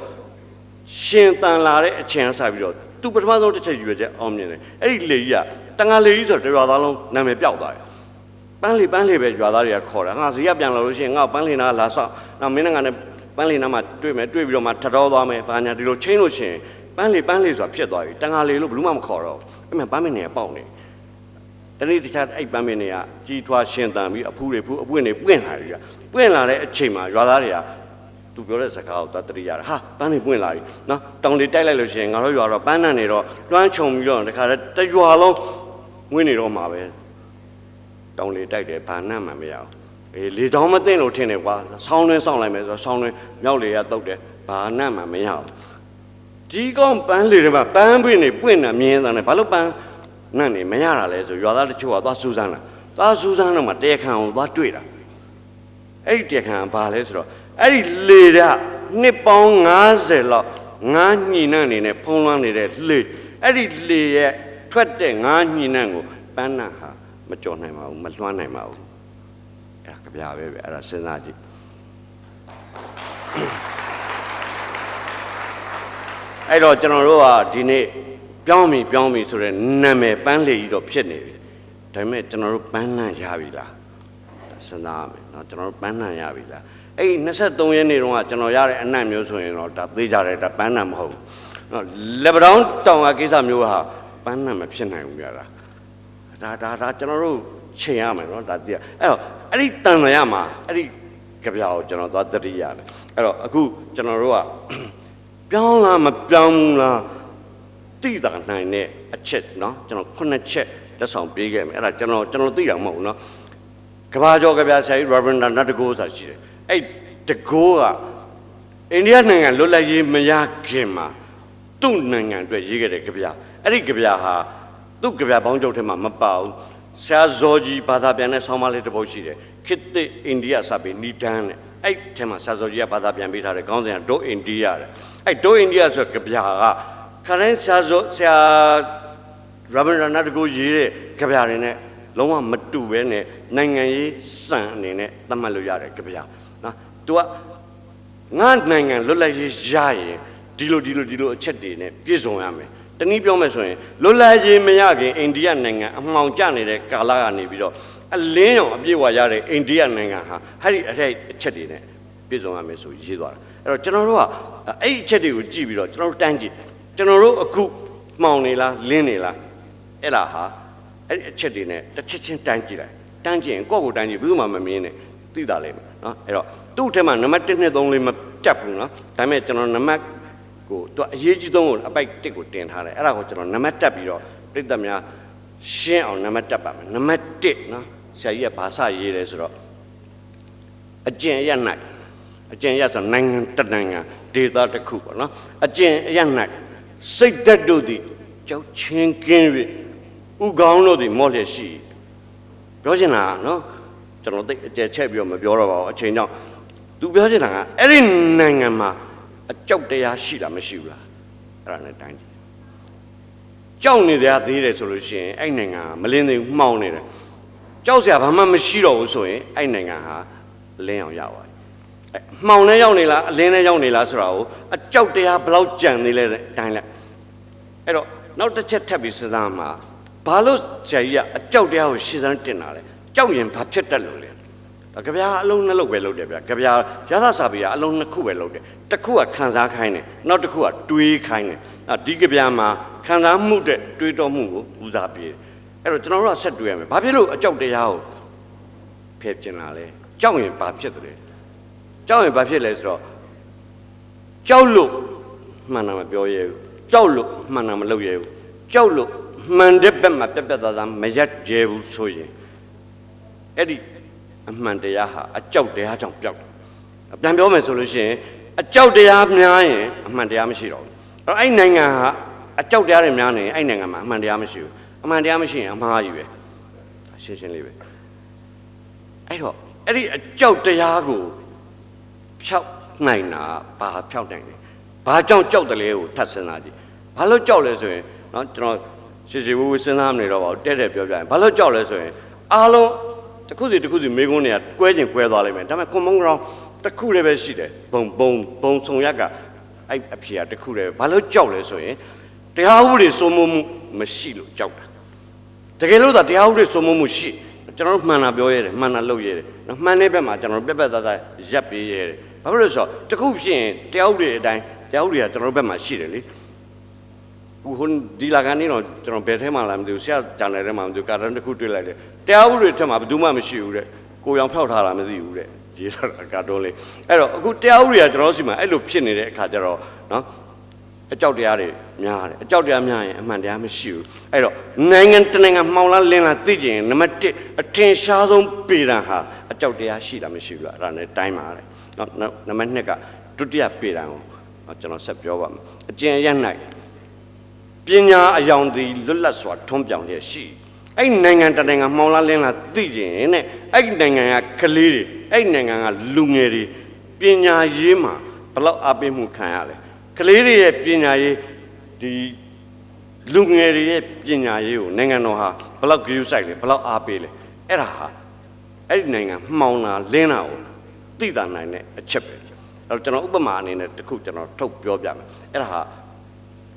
့ရှင်တန်လာတဲ့အချိန်စပြီးတော့သူပထမဆုံးတစ်ချက်ယူရချက်အောင်မြင်တယ်အဲ့ဒီလေကြီးကတန်ငါလေကြီးဆိုတော့တရွာသားလုံးနာမည်ပျောက်သွားတယ်ပန်းလေပဲရွာသားတွေကခေါ်တာငါဈေးကပြန်လာလို့ရှိရင်ငါပန်းလေနာလာဆောက်နောက်မင်းနဲ့ငါနဲ့ပန်းလေနာမှာတွေ့ပြီးတော့မှထတော်သွားမယ်ဘာညာဒီလိုချင်းလို့ရှိရင်ပန်းလေဆိုတာဖြစ်သွားပြီတန်ငါလေလို့ဘယ်သူမှမခေါ်တော့အဲ့မဲ့ပန်းမင်းတွေကပေါက်နေတနေ့တခြားအဲ့ပန်းမင်းတွေကကြီးထွားရှင်တန်ပြီးအဖူးတွေအပွင့်တွေပွင့်လာပြီကြာပွင့်လာတဲ့အချိန်မှာရွာသားတွေကသူပြောတဲ့စကားကိုသတိရတာဟာပန်းတွေပွင့်လာပြီနော်တောင်တွေတိုက်လိုက်လို့ရှိရင်ငါတို့ရွာတော့ပန်းနံနေတော့လွှမ်းခြုံပြီးတော့တခါတည်းရွာလုံးဝင်းနေတော့မှာပဲတောင်တွေတိုက်တယ်ဘာနံမှမရဘူးလေတောင်မသိလို့ထင်တယ်ကွာဆောင်းတွင်းဆောင်းလိုက်မယ်ဆိုတော့ဆောင်းတွင်းမြောက်လေကတုတ်တယ်ဘာနံမှမရဘူးဒီကောင်ပန်းလေတွေမှာပန်းပွင့်နေပွင့်နေမြင်တာနဲ့ဘာလို့ပန်းနံနေမရတာလဲဆိုရွာသားတချို့ကသွားစူးစမ်းတော့မှတရားခံအောင်သွားတွေ့တာအဲ့ဒီတရားခံကဘာလဲဆိုတော့အဲ့ဒီလေကနှစ်ပေါင်း90လောက်ငါးညှိနှံ့နေနဲ့ဖုံးလွှမ်းနေတဲ့လေအဲ့ဒီလေရဲ့ထွက်တဲ့ငါးညှိနှံ့ကိုပန်းနံဟာမကြော်နိုင်ပါဘူးမလွှမ်းနိုင်ပါဘူးအဲ့ဒါကြပြပဲအဲ့ဒါစဉ်းစားကြည့်အဲ့တော့ကျွန်တော်တို့ကဒီနေ့ပြောင်းပြီဆိုတော့နာမည်ပန်းလေကြီးတော့ဖြစ်နေပြီဒါပေမဲ့ကျွန်တော်တို့ပန်းနံရပြီလားစဉ်းစားရမယ်နော်ကျွန်တော်တို့ပန်းနံရပြီလားအဲ့23ရက်နေ့တုန်းကကျွန်တော်ရတဲ့အနံ့မျိုးဆိုရင်တော့ဒါသေးကြတယ်ဒါပန်းနံမဟုတ်ဘူးနော်လက်ပတောင်းတောင်ကကိစ္စမျိုးဟာပန်းနံမဖြစ်နိုင်ဘူးကြတာဒါကျွန်တော်တို့ချိန်ရမယ်နော်ဒါတည်းအဲ့တော့အဲ့ဒီတန်တရာမှာအဲ့ဒီကြပြာကိုကျွန်တော်သွားသတိရတယ်အဲ့တော့အခုကျွန်တော်တို့ကပြောင်းလားမပြောင်းဘူးလားသိတာနိုင်တဲ့အချက်နော်ကျွန်တော်9ချက်လက်ဆောင်ပေးခဲ့မယ်အဲ့ဒါကျွန်တော်သိတာမဟုတ်ဘူးနော်ကဘာကျော်ကြပြဆရာကြီး Reverend Natgo ဆိုတာရှိတယ်အဲ့တကိုးကအိန္ဒိယနိုင်ငံလွတ်လပ်ရေးမရခင်မှာသူ့နိုင်ငံအတွက်ရေးခဲ့တဲ့ကြပြအဲ့ဒီကြပြဟာသူ့ကြပြပေါင်းချုပ်ထဲမှာမပါဘူးဆရာဇော်ကြီးဘာသာပြန်တဲ့ဆောင်းပါးလေးတစ်ပုဒ်ရှိတယ်ခေတ်သစ်အိန္ဒိယစာပေနီဒန်းနဲ့အဲ့ထဲမှာဆရာဇော်ကြီးကဘာသာပြန်ပေးထားတယ်ခေါင်းစဉ်ကဒိုအိန္ဒိယတဲ့အဲ့ဒိုအိန္ဒိယဆိုကြပြကခရိုင်းဆရာ Rabindranath Tagore ရေးတဲ့ကြပြတွေနဲ့လုံးဝမတူပဲနဲ့နိုင်ငံရေးစံအနေနဲ့သတ်မှတ်လို့ရတယ်ကြပြနော်သူကငါနိုင်ငံလွတ်လပ်ရေးရရင်ဒီလိုအချက်တွေနဲ့ပြည့်စုံရမယ်တနည်းပြောမယ်ဆိုရင်လွတ်လပ်ရေးမရခင်အိန္ဒိယနိုင်ငံအမှောင်ကျနေတဲ့ကာလကနေပြီးတော့ အလင်းရောင်အပြည့်ဝရတဲ့အိန္ဒိယနိုင်ငံဟာအဲ့ဒီအချက်တွေနဲ့ပြည့်စုံရမယ်ဆိုရေးသွားတာအဲ့တော့ကျွန်တော်တို့ကအဲ့ဒီအချက်တွေကိုကြည့်ပြီးတော့ကျွန်တော်တို့တန်းကြည့်ကျွန်တော်တို့အခုမှောင်နေလားလင်းနေလားအဲ့ဒါဟာအဲ့ဒီအချက်တွေနဲ့တစ်ချက်ချင်းတန်းကြည့်လိုက်တန်းကြည့်ရင်ကိုယ့်ကိုတန်းကြည့်ဘယ်သူမှမမြင်နဲ့သိတာလိမ့်မယ်နော်အဲ့တော့သူ့အထက်မှာနံပါတ်1 2 3လေးမကြက်ဘူးနော်ဒါပေမဲ့ကျွန်တော်နံပါတ်ကိုသူအရေးကြီးဆုံးကိုအပိုက်1ကိုတင်ထားတယ်အဲ့ဒါကိုကျွန်တော်နံပါတ်တက်ပြီးတော့ပြည့်တတ်များရှင်းအောင်နံပါတ်တက်ပါမယ်နံပါတ်1နော်ဆရာကြီးကဘာစရေးလဲဆိုတော့အကျင့်ရ၌အကျင့်ရဆိုနိုင်ငံတစ်နိုင်ငံဒေသတစ်ခုပေါ့နော်အကျင့်ရ၌စိတ်ဓာတ်တို့သည်ကြောက်ချင်းကင်း၍ဥကောင်းတို့သည်မော့လျက်ရှိပြောချင်တာနော်ကျွန်တော်သိအကျယ်ချက်ပြီးတော့မပြောတော့ပါဘူးအချိန်ကြောင့်သူပြောချင်တာကအဲ့ဒီနိုင်ငံမှာအကြောက်တရားရှိတာမရှိဘူးလားအဲ့ဒါနဲ့တိုင်းကြည့်ကြောက်နေတဲ့အသေးတယ်ဆိုလို့ရှိရင်အဲ့နိုင်ငံမလင်းသေးဘူးမှောင်နေတယ်ကြောက်စရာဘာမှမရှိတော့ဘူးဆိုရင်အဲ့နိုင်ငံဟာလင်းအောင်ရသွားပြီမှောင်နဲ့ရောက်နေလားအလင်းနဲ့ရောက်နေလားဆိုတာကိုအကြောက်တရားဘယ်လောက်ကြံသေးလဲတိုင်းလိုက်အဲ့တော့နောက်တစ်ချက်ထပ်ပြီးစဉ်းစားမှာဘာလို့ဆရာကြီးကအကြောက်တရားကိုရှင်းစမ်းတင်တာလဲကြောက်ရင်ဘာဖြစ်တတ်လို့လဲဒါကြပြားအလုံး2လုံးပဲလုပ်တယ်ဗျာကြပြားရသစာပေကအလုံး2ခုပဲလုပ်တယ်တစ်ခုကခံစားခိုင်းတယ်နောက်တစ်ခုကတွေးခိုင်းတယ်ဒီကြပြားမှာခံစားမှုတဲ့တွေးတော်မှုကိုဦးစားပေးတယ်အဲ့တော့ကျွန်တော်တို့ကဆက်တွေးရမယ်ဘာဖြစ်လို့အကြောက်တရားကိုဖယ်ကျင်လာလဲကြောက်ရင်ဘာဖြစ်တယ်ကြောက်ရင်ဘာဖြစ်လဲဆိုတော့ကြောက်လို့မှန်တာမပြောရဲဘူးကြောက်လို့မှန်တာမလုပ်ရဲဘူးကြောက်လို့မှန်တဲ့ဘက်မှာပြက်ပြက်သားသားမရက်ရဲဘူးဆိုရင်အဲ့ဒီအမှန်တရားဟာအကြောက်တရားကြောင့်ပျောက်တယ်ပြန်ပြောမယ်ဆိုလို့ရှိရင်အကြောက်တရားများရင်အမှန်တရားမရှိတော့ဘူးအဲ့နိုင်ငံဟာအကြောက်တရားတွေများနေရင်အဲ့နိုင်ငံမှာအမှန်တရားမရှိဘူးအမှန်တရားမရှိရင်အမှားကြီးပဲရှင်းရှင်းလေးပဲအဲ့တော့အဲ့ဒီအကြောက်တရားကိုဖြောက်နိုင်တာဘာဖြောက်နိုင်လဲဘာကြောင့်ကြောက်တယ်လဲကိုထပ်စဉ်းစားကြည့်ဘာလို့ကြောက်လဲဆိုရင်နော်ကျွန်တော်ရှည်ရှည်ဝေးဝေးစဉ်းစားမနေတော့ပါဘူးတဲ့ပြောပြရင်ဘာလို့ကြောက်လဲဆိုရင်အားလုံးတစ်ခုစီမိကုန်းတွေကကွဲကျင်ကွဲသွားလိမ့်မယ်ဒါပေမဲ့ကွန်မုံကောင်တစ်ခုလည်းပဲရှိတယ်ဘုံဆုံရက်ကအဲ့အဖေကတစ်ခုလည်းဘာလို့ကြောက်လဲဆိုရင်တရားဥပဒေစိုးမိုးမှုမရှိလို့ကြောက်တာတကယ်လို့သာတရားဥပဒေစိုးမိုးမှုရှိကျွန်တော်တို့မှန်တာပြောရတယ်မှန်တာလုပ်ရတယ်နော်မှန်တဲ့ဘက်မှာကျွန်တော်တို့ပြက်သားရပ်ပေးရတယ်ဘာဖြစ်လို့ဆိုတော့တစ်ခုဖြစ်ရင်တရားဥပဒေအတိုင်းတရားဥပဒေကကျွန်တော်တို့ဘက်မှာရှိတယ်လေဟိုဒီလာကနေတော့ကျွန်တော်ဘယ်ထဲမှာလာမသိဘူးဆရာဂျာနယ်ထဲမှာမသိဘူးကာတန်တစ်ခုတွေ့လိုက်တယ်တရားဥပဒေထက်မှာဘယ်သူမှမရှိဘူးတဲ့ကိုရောင်ဖျောက်ထားတာမသိဘူးတဲ့ရေးထားတာကာတွန်းလေးအဲ့တော့အခုတရားဥပဒေကကျွန်တော်စီမှာအဲ့လိုဖြစ်နေတဲ့အခါကျတော့နော်အကြောက်တရားတွေများတယ်အကြောက်တရားများရင်အမှန်တရားမရှိဘူးအဲ့တော့နိုင်ငံတနိုင်ငံမှောင်လားလင်းလားသိကြရင်နံပါတ်1အထင်ရှားဆုံးပေတံဟာအကြောက်တရားရှိတာမရှိဘူးလားအဲ့ဒါနဲ့တိုင်းပါတယ်နော်နံပါတ်2ကဒုတိယပေတံကိုကျွန်တော်ဆက်ပြောပါမယ်အကျင့်ရ၌ပညာအယောင်သည်လွတ်လပ်စွာထွန်းပြောင်လျက်ရှိအဲ့နိုင်ငံတနိုင်ငံမှောင်လားလင်းလားသိကြရင်နဲ့အဲ့နိုင်ငံကကလေးတွေအဲ့နိုင်ငံကလူငယ်တွေပညာရေးမှာဘယ်လောက်အားပေးမှုခံရလဲကလေးတွေရဲ့ပညာရေးဒီလူငယ်တွေရဲ့ပညာရေးကိုနိုင်ငံတော်ဟာဘယ်လောက်ဂရုစိုက်လဲဘယ်လောက်အားပေးလဲအဲ့ဒါဟာအဲ့ဒီနိုင်ငံမှောင်လားလင်းလားကိုသိတာနိုင်တဲ့အချက်ပဲအဲ့တော့ကျွန်တော်ဥပမာအနေနဲ့တစ်ခုကျွန်တော်ထုတ်ပြောပြမယ်အဲ့ဒါဟာ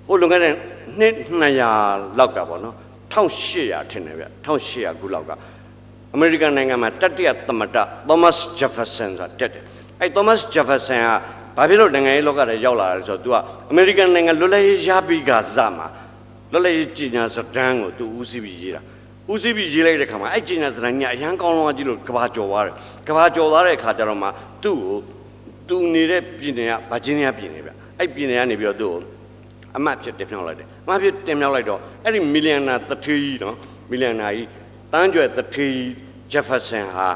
ဟိုလွန်ခဲ့တဲ့နှစ်200လောက်ကပေါ့နော်1800ထင်တယ်ဗျ1800ခုလောက်ကအမေရိကန်နိုင်ငံမှာတတိယသမ္မတ Thomas Jefferson ဆိုတာတက်တယ်အဲ့ Thomas Jefferson ကဘာဖြစ်လို့နိုင်ငံရေးလောကထဲရောက်လာလဲဆိုတော့ तू ကအမေရိကန်နိုင်ငံလွတ်လပ်ရေးရပြီးကစားမှာလွတ်လပ်ရေးကြီးညာစတန်းကို तू ဦးစီးပြီးရေးတာဦးစီးပြီးရေးလိုက်တဲ့ခါမှာအဲ့ကြီးညာစတန်းကြီးအရန်ကောင်းလုံးကြီးလို့ကဘာကျော်သွားတယ်ကဘာကျော်သွားတဲ့အခါကျတော့မှသူ့ကို तू နေတဲ့ပြည်နယ်ကဗာဂျီးနီးယားပြည်နယ်ဗျအဲ့ပြည်နယ်ကနေပြီးတော့သူ့ကိုအမတ်ဖြစ်တင်မြောက်လိုက်တယ်အမတ်ဖြစ်တင်မြောက်လိုက်တော့အဲ့ဒီမီလီယံနာတထေးကြီးနော်မီလီယံနာကြီးတန်းကျွယ်တထေးကြီးဂျက်ဖာဆန်ဟ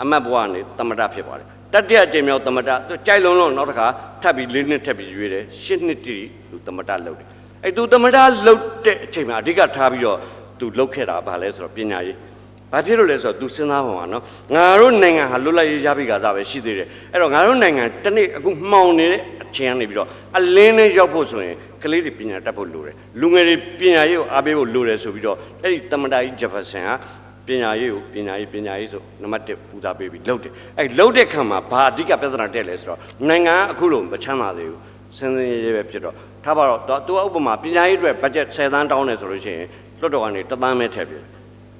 ာအမတ်ဘဝနဲ့သမ္မတဖြစ်သွားတယ်တတိယအကြိမ်မြောက်သမ္မတသူကြိုက်လုံးလုံးနောက်တစ်ခါထပ်ပြီး4နှစ်ထပ်ပြီးရွေးတယ်10နှစ်တိသူသမ္မတလုပ်တယ်အဲ့သူသမ္မတလုပ်တဲ့အချိန်မှာအဓိကထားပြီးတော့သူလုပ်ခဲ့တာဗာလဲဆိုတော့ပညာရေးဘာဖြစ်လို့လဲဆိုတော့သူစဉ်းစားပုံကနော်ငါတို့နိုင်ငံဟာလွတ်လပ်ရေးရပြီးကစားပဲရှိသေးတယ်အဲ့တော့ငါတို့နိုင်ငံတနေ့အခုမှောင်နေတဲ့အချိန်ကနေပြီးတော့အလင်းနဲ့ရောက်ဖို့ဆိုရင်ကလေးတွေပညာတတ်ဖို့လိုတယ်လူငယ်တွေပညာရေးကိုအားပေးဖို့လိုတယ်ဆိုပြီးတော့အဲ့ဒီသမ္မတကြီးဂျက်ဖာဆန်ကပညာရေးကိုပညာရေးဆိုနံပါတ်1ပူဇော်ပေးပြီးလုပ်တယ်အဲ့လုပ်တဲ့ခံမှာဘာအဓိကပြဿနာတက်လဲဆိုတော့နိုင်ငံကအခုလိုမချမ်းသာသေးဘူးစဉ်းစားရေးပဲဖြစ်တော့ထားပါတော့သူကဥပမာပညာရေးအတွက်ဘတ်ဂျက်10 သန်းတောင်းတယ်ဆိုလို့ရှိရင်လွှတ်တော်ကနေ1 သန်းပဲထည့်ပြ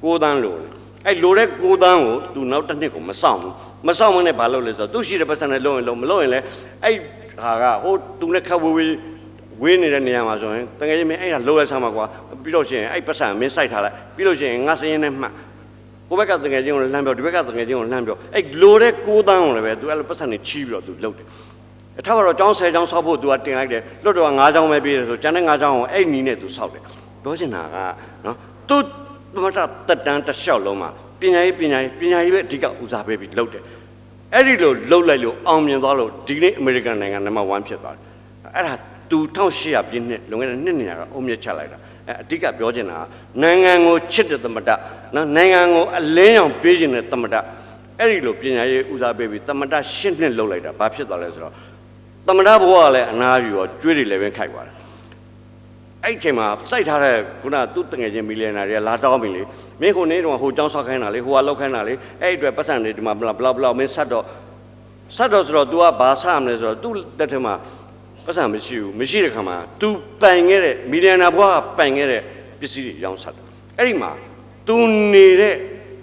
9 သန်းလိုတယ် အဲ့လိုတဲ့ကိုတန်းကိုသူနောက်တစ်နှစ်ကိုမဆောင်ဘူးမဆောင်မနဲ့ဘာလုပ်လဲဆိုတော့သူရှိတဲ့ပတ်စံနဲ့လုံးရင်လုံးမလုံးရင်လည်းအဲ့ဟာကဟိုသူနဲ့ခက်ဝေးနေတဲ့နေရာမှာဆိုရင်တကယ်ကြီးမင်းအဲ့ဒါလိုလဲဆမ်းမှာကွာပြီးတော့ရှင်အဲ့ပတ်စံမင်းစိုက်ထားလိုက်ပြီးလို့ရှင်ငါစရင်နဲ့မှတ်ကိုဘက်ကတကယ်ချင်းကိုလှမ်းပြောဒီဘက်ကတကယ်ချင်းကိုလှမ်းပြောအဲ့လိုတဲ့ကိုတန်းကိုလည်းပဲသူအဲ့လိုပတ်စံနဲ့ချီးပြီးတော့သူလုပ်တယ်အထက်ကတော့ကျောင်း10ကျောင်းဆောက်ဖို့သူကတင်လိုက်တယ်လွတ်တော်က9ကျောင်းပဲပြေးတယ်ဆိုကျန်တဲ့9ကျောင်းကိုအဲ့နီးနဲ့သူဆောက်တယ်ပြောချင်တာကနော်သူသမထတက်တန်းတစ်လျှောက်လုံးမှာပညာရေးပဲအဓိကဦးစားပေးပြီးလုပ်တယ်အဲ့ဒီလိုလှုပ်လိုက်လို့အောင်မြင်သွားလို့ဒီနေ့အမေရိကန်နိုင်ငံနံပါတ်1ဖြစ်သွားတယ်အဲ့ဒါသူ1800ပြည့်နှစ်လွန်ခဲ့တဲ့နှစ်200ကအုံမြင့်ချက်လိုက်တာအဓိကပြောချင်တာနိုင်ငံကိုချစ်တဲ့သမထနော်နိုင်ငံကိုအလင်းအောင်ပေးခြင်းတဲ့သမထအဲ့ဒီလိုပညာရေးဦးစားပေးပြီးသမထ10နှစ်လှုပ်လိုက်တာဘာဖြစ်သွားလဲဆိုတော့သမထဘဝကလည်းအနာယူရောကျွေးတွေလည်းပဲခိုက်သွားတယ်အဲ့ဒီချိန်မှာစိုက်ထားတဲ့ခုနသူ့တငယ်ချင်းမီလီယံနာတွေကလာတောင်းပြီလေမင်းခုနေတော့ဟိုကျောင်းဆောက်ခိုင်းတာလေဟိုကလောက်ခိုင်းတာလေအဲ့ဒီအတွက်ပတ်စံတွေဒီမှာဘလောက်မင်းဆက်တော့ဆိုတော့ तू ကဘာဆမလဲဆိုတော့ तू တက်ထဲမှာပတ်စံမရှိတဲ့ခါမှာ तू ပိုင်ခဲ့တဲ့မီလီယံနာဘွားကပိုင်ခဲ့တဲ့ပစ္စည်းတွေရောင်းဆက်တယ်အဲ့ဒီမှာ तू နေတဲ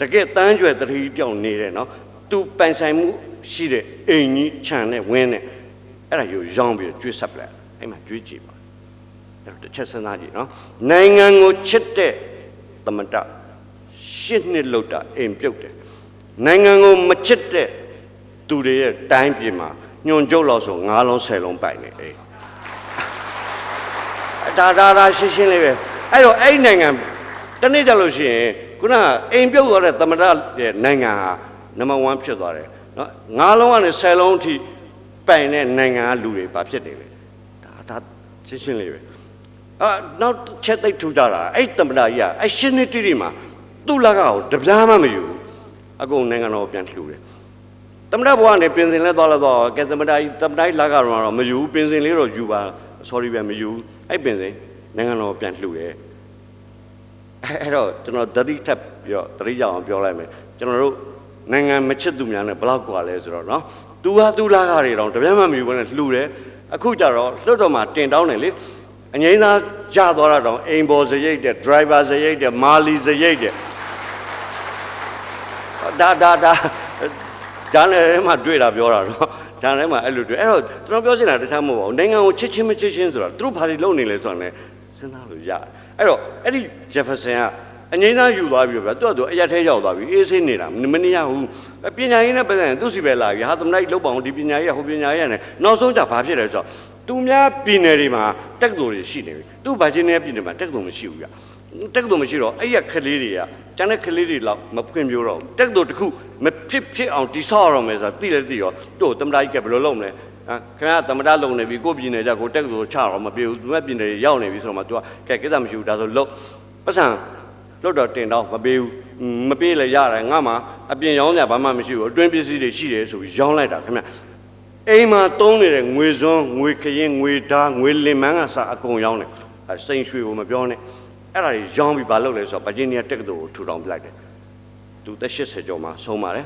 ့တကယ်တန်းကျွယ်တတိပြောင်းနေတဲ့နော် तू ပိုင်ဆိုင်မှုရှိတဲ့အိမ်ကြီးခြံနဲ့ဝင်းနဲ့အဲ့ဒါကိုရောင်းပြီးကျွေးဆက်ပလိုက်အဲ့မှာကျွေးကြည့်ပါအဲ့တစ်ချက်စဉ်းစားကြည့်နော်နိုင်ငံကိုချစ်တဲ့သမထ10နှစ်လောက်တာအိမ်ပြုတ်တယ်နိုင်ငံကိုမချစ်တဲ့သူတွေရဲ့တိုင်းပြည်မှာညွန်ကျုပ်လောက်ဆို9လုံး10လုံးပိုင်နေအေးဒါရှင်းလေးပဲအဲ့တော့အဲ့နိုင်ငံတနေ့ကြလို့ရှိရင်ခုနကအိမ်ပြုတ်သွားတဲ့သမထရဲ့နိုင်ငံဟာနံပါတ်1ဖြစ်သွားတယ်နော်9လုံးကနေ10လုံးအထိပိုင်တဲ့နိုင်ငံကလူတွေဘာဖြစ်နေလဲဒါရှင်းလေးပဲနောက်ချက်သိပ်ထူကြတာအဲ့သမထကြီးကအဲ့ရှင်းနေတိတိမှာသူ့လက်ကကိုတပြားမှမယူအကုန်နိုင်ငံတော်ပြန်လှူတယ်သမထဘဝနဲ့ပင်စင်လဲသွားတော့ကဲသမထကြီးလက်ကတော့မယူပင်စင်လေးတော့ယူပါ sorry ပဲမယူအဲ့ပင်စင်နိုင်ငံတော်ပြန်လှူတယ်အဲ့တော့ကျွန်တော်ဓာတိထပ်ပြီးတော့တတိယအောင်ပြောလိုက်မယ်ကျွန်တော်တို့နိုင်ငံမချစ်သူများနဲ့ဘယ်လောက်กว่าလဲဆိုတော့နော်သူဟာသူလက်ကတွေတော့တပြားမှမယူဘဲနဲ့လှူတယ်အခုကြတော့လွတ်တော်မှာတင်တောင်းတယ်လေအငိမ့်သားကြသွားတာတော့အိမ်ပေါ်စရိတ်တဲ့ driver စရိတ်တဲ့မာလီစရိတ်တဲ့ဒါဂျန်နယ်ထဲမှာတွေ့တာပြောတာတော့ဂျန်နယ်မှာအဲ့လိုတွေ့အဲ့တော့ကျွန်တော်ပြောချင်တာတခြားမဟုတ်ပါဘူးနိုင်ငံကိုချစ်ချင်းမချစ်ချင်းဆိုတာသူတို့ဘာတွေလုပ်နေလဲဆိုတာလည်းစဉ်းစားလို့ရတယ်အဲ့တော့အဲ့ဒီဂျက်ဖာဆန်ကအငိမ့်သားယူသွားပြီးတော့သူကအရက်ထဲရောက်သွားပြီးအေးဆေးနေတာမနေရဘူးပညာရေးနဲ့ပတ်သက်ရင်သူ့စီပဲလာပြီးဟာသမလိုက်လောက်ပါအောင်ဒီပညာရေးကဟိုပညာရေးကလည်းနောက်ဆုံးကြဘာဖြစ်လဲဆိုတော့သူများပြည်နယ်တွေမှာတက္ကသိုလ်တွေရှိနေပြီသူ့ဗာဂျီးနီးယားပြည်နယ်မှာတက္ကသိုလ်မရှိဘူးဗျတက္ကသိုလ်မရှိတော့အဲ့ရခလေးတွေကကျန်တဲ့ခလေးတွေလောက်မဖွင့်ပြတော့တက္ကသိုလ်တစ်ခုမဖြစ်အောင်တိဆောက်ရအောင်မယ်ဆိုတာသိလဲသိရောတို့သမ္မတကြီးကဘယ်လိုလုပ်မလဲခင်ဗျာသမ္မတလုံနေပြီကိုပြည်နယ်ကြကိုတက္ကသိုလ်ချတော့မပြေဘူးသူကပြည်နယ်တွေရောက်နေပြီဆိုတော့မှ तू ကကိစ္စမရှိဘူးဒါဆိုလို့ပတ်စံလွတ်တော့တင်တော့မပေးဘူးမပေးလဲရတယ်ငါမှအပြင်ရောင်းကြဘာမှမရှိဘူးအတွင်းပစ္စည်းတွေရှိတယ်ဆိုပြီးရောင်းလိုက်တာခင်ဗျာအိမ်မှာတုံးနေတဲ့ငွေစွန်းငွေခရင်ငွေဓာငွေလင်မန်းကစအကုန်ရောင်းတယ်စိန်ရွှေကိုမပြောနဲ့အဲ့ဒါကြီးရောင်းပြီးဘာလုပ်လဲဆိုတော့ဗာဂျီးနီးယားတက္ကသိုလ်ကိုထူထောင်ပြလိုက်တယ်သူသက်80ကျော်မှာဆုံးပါတယ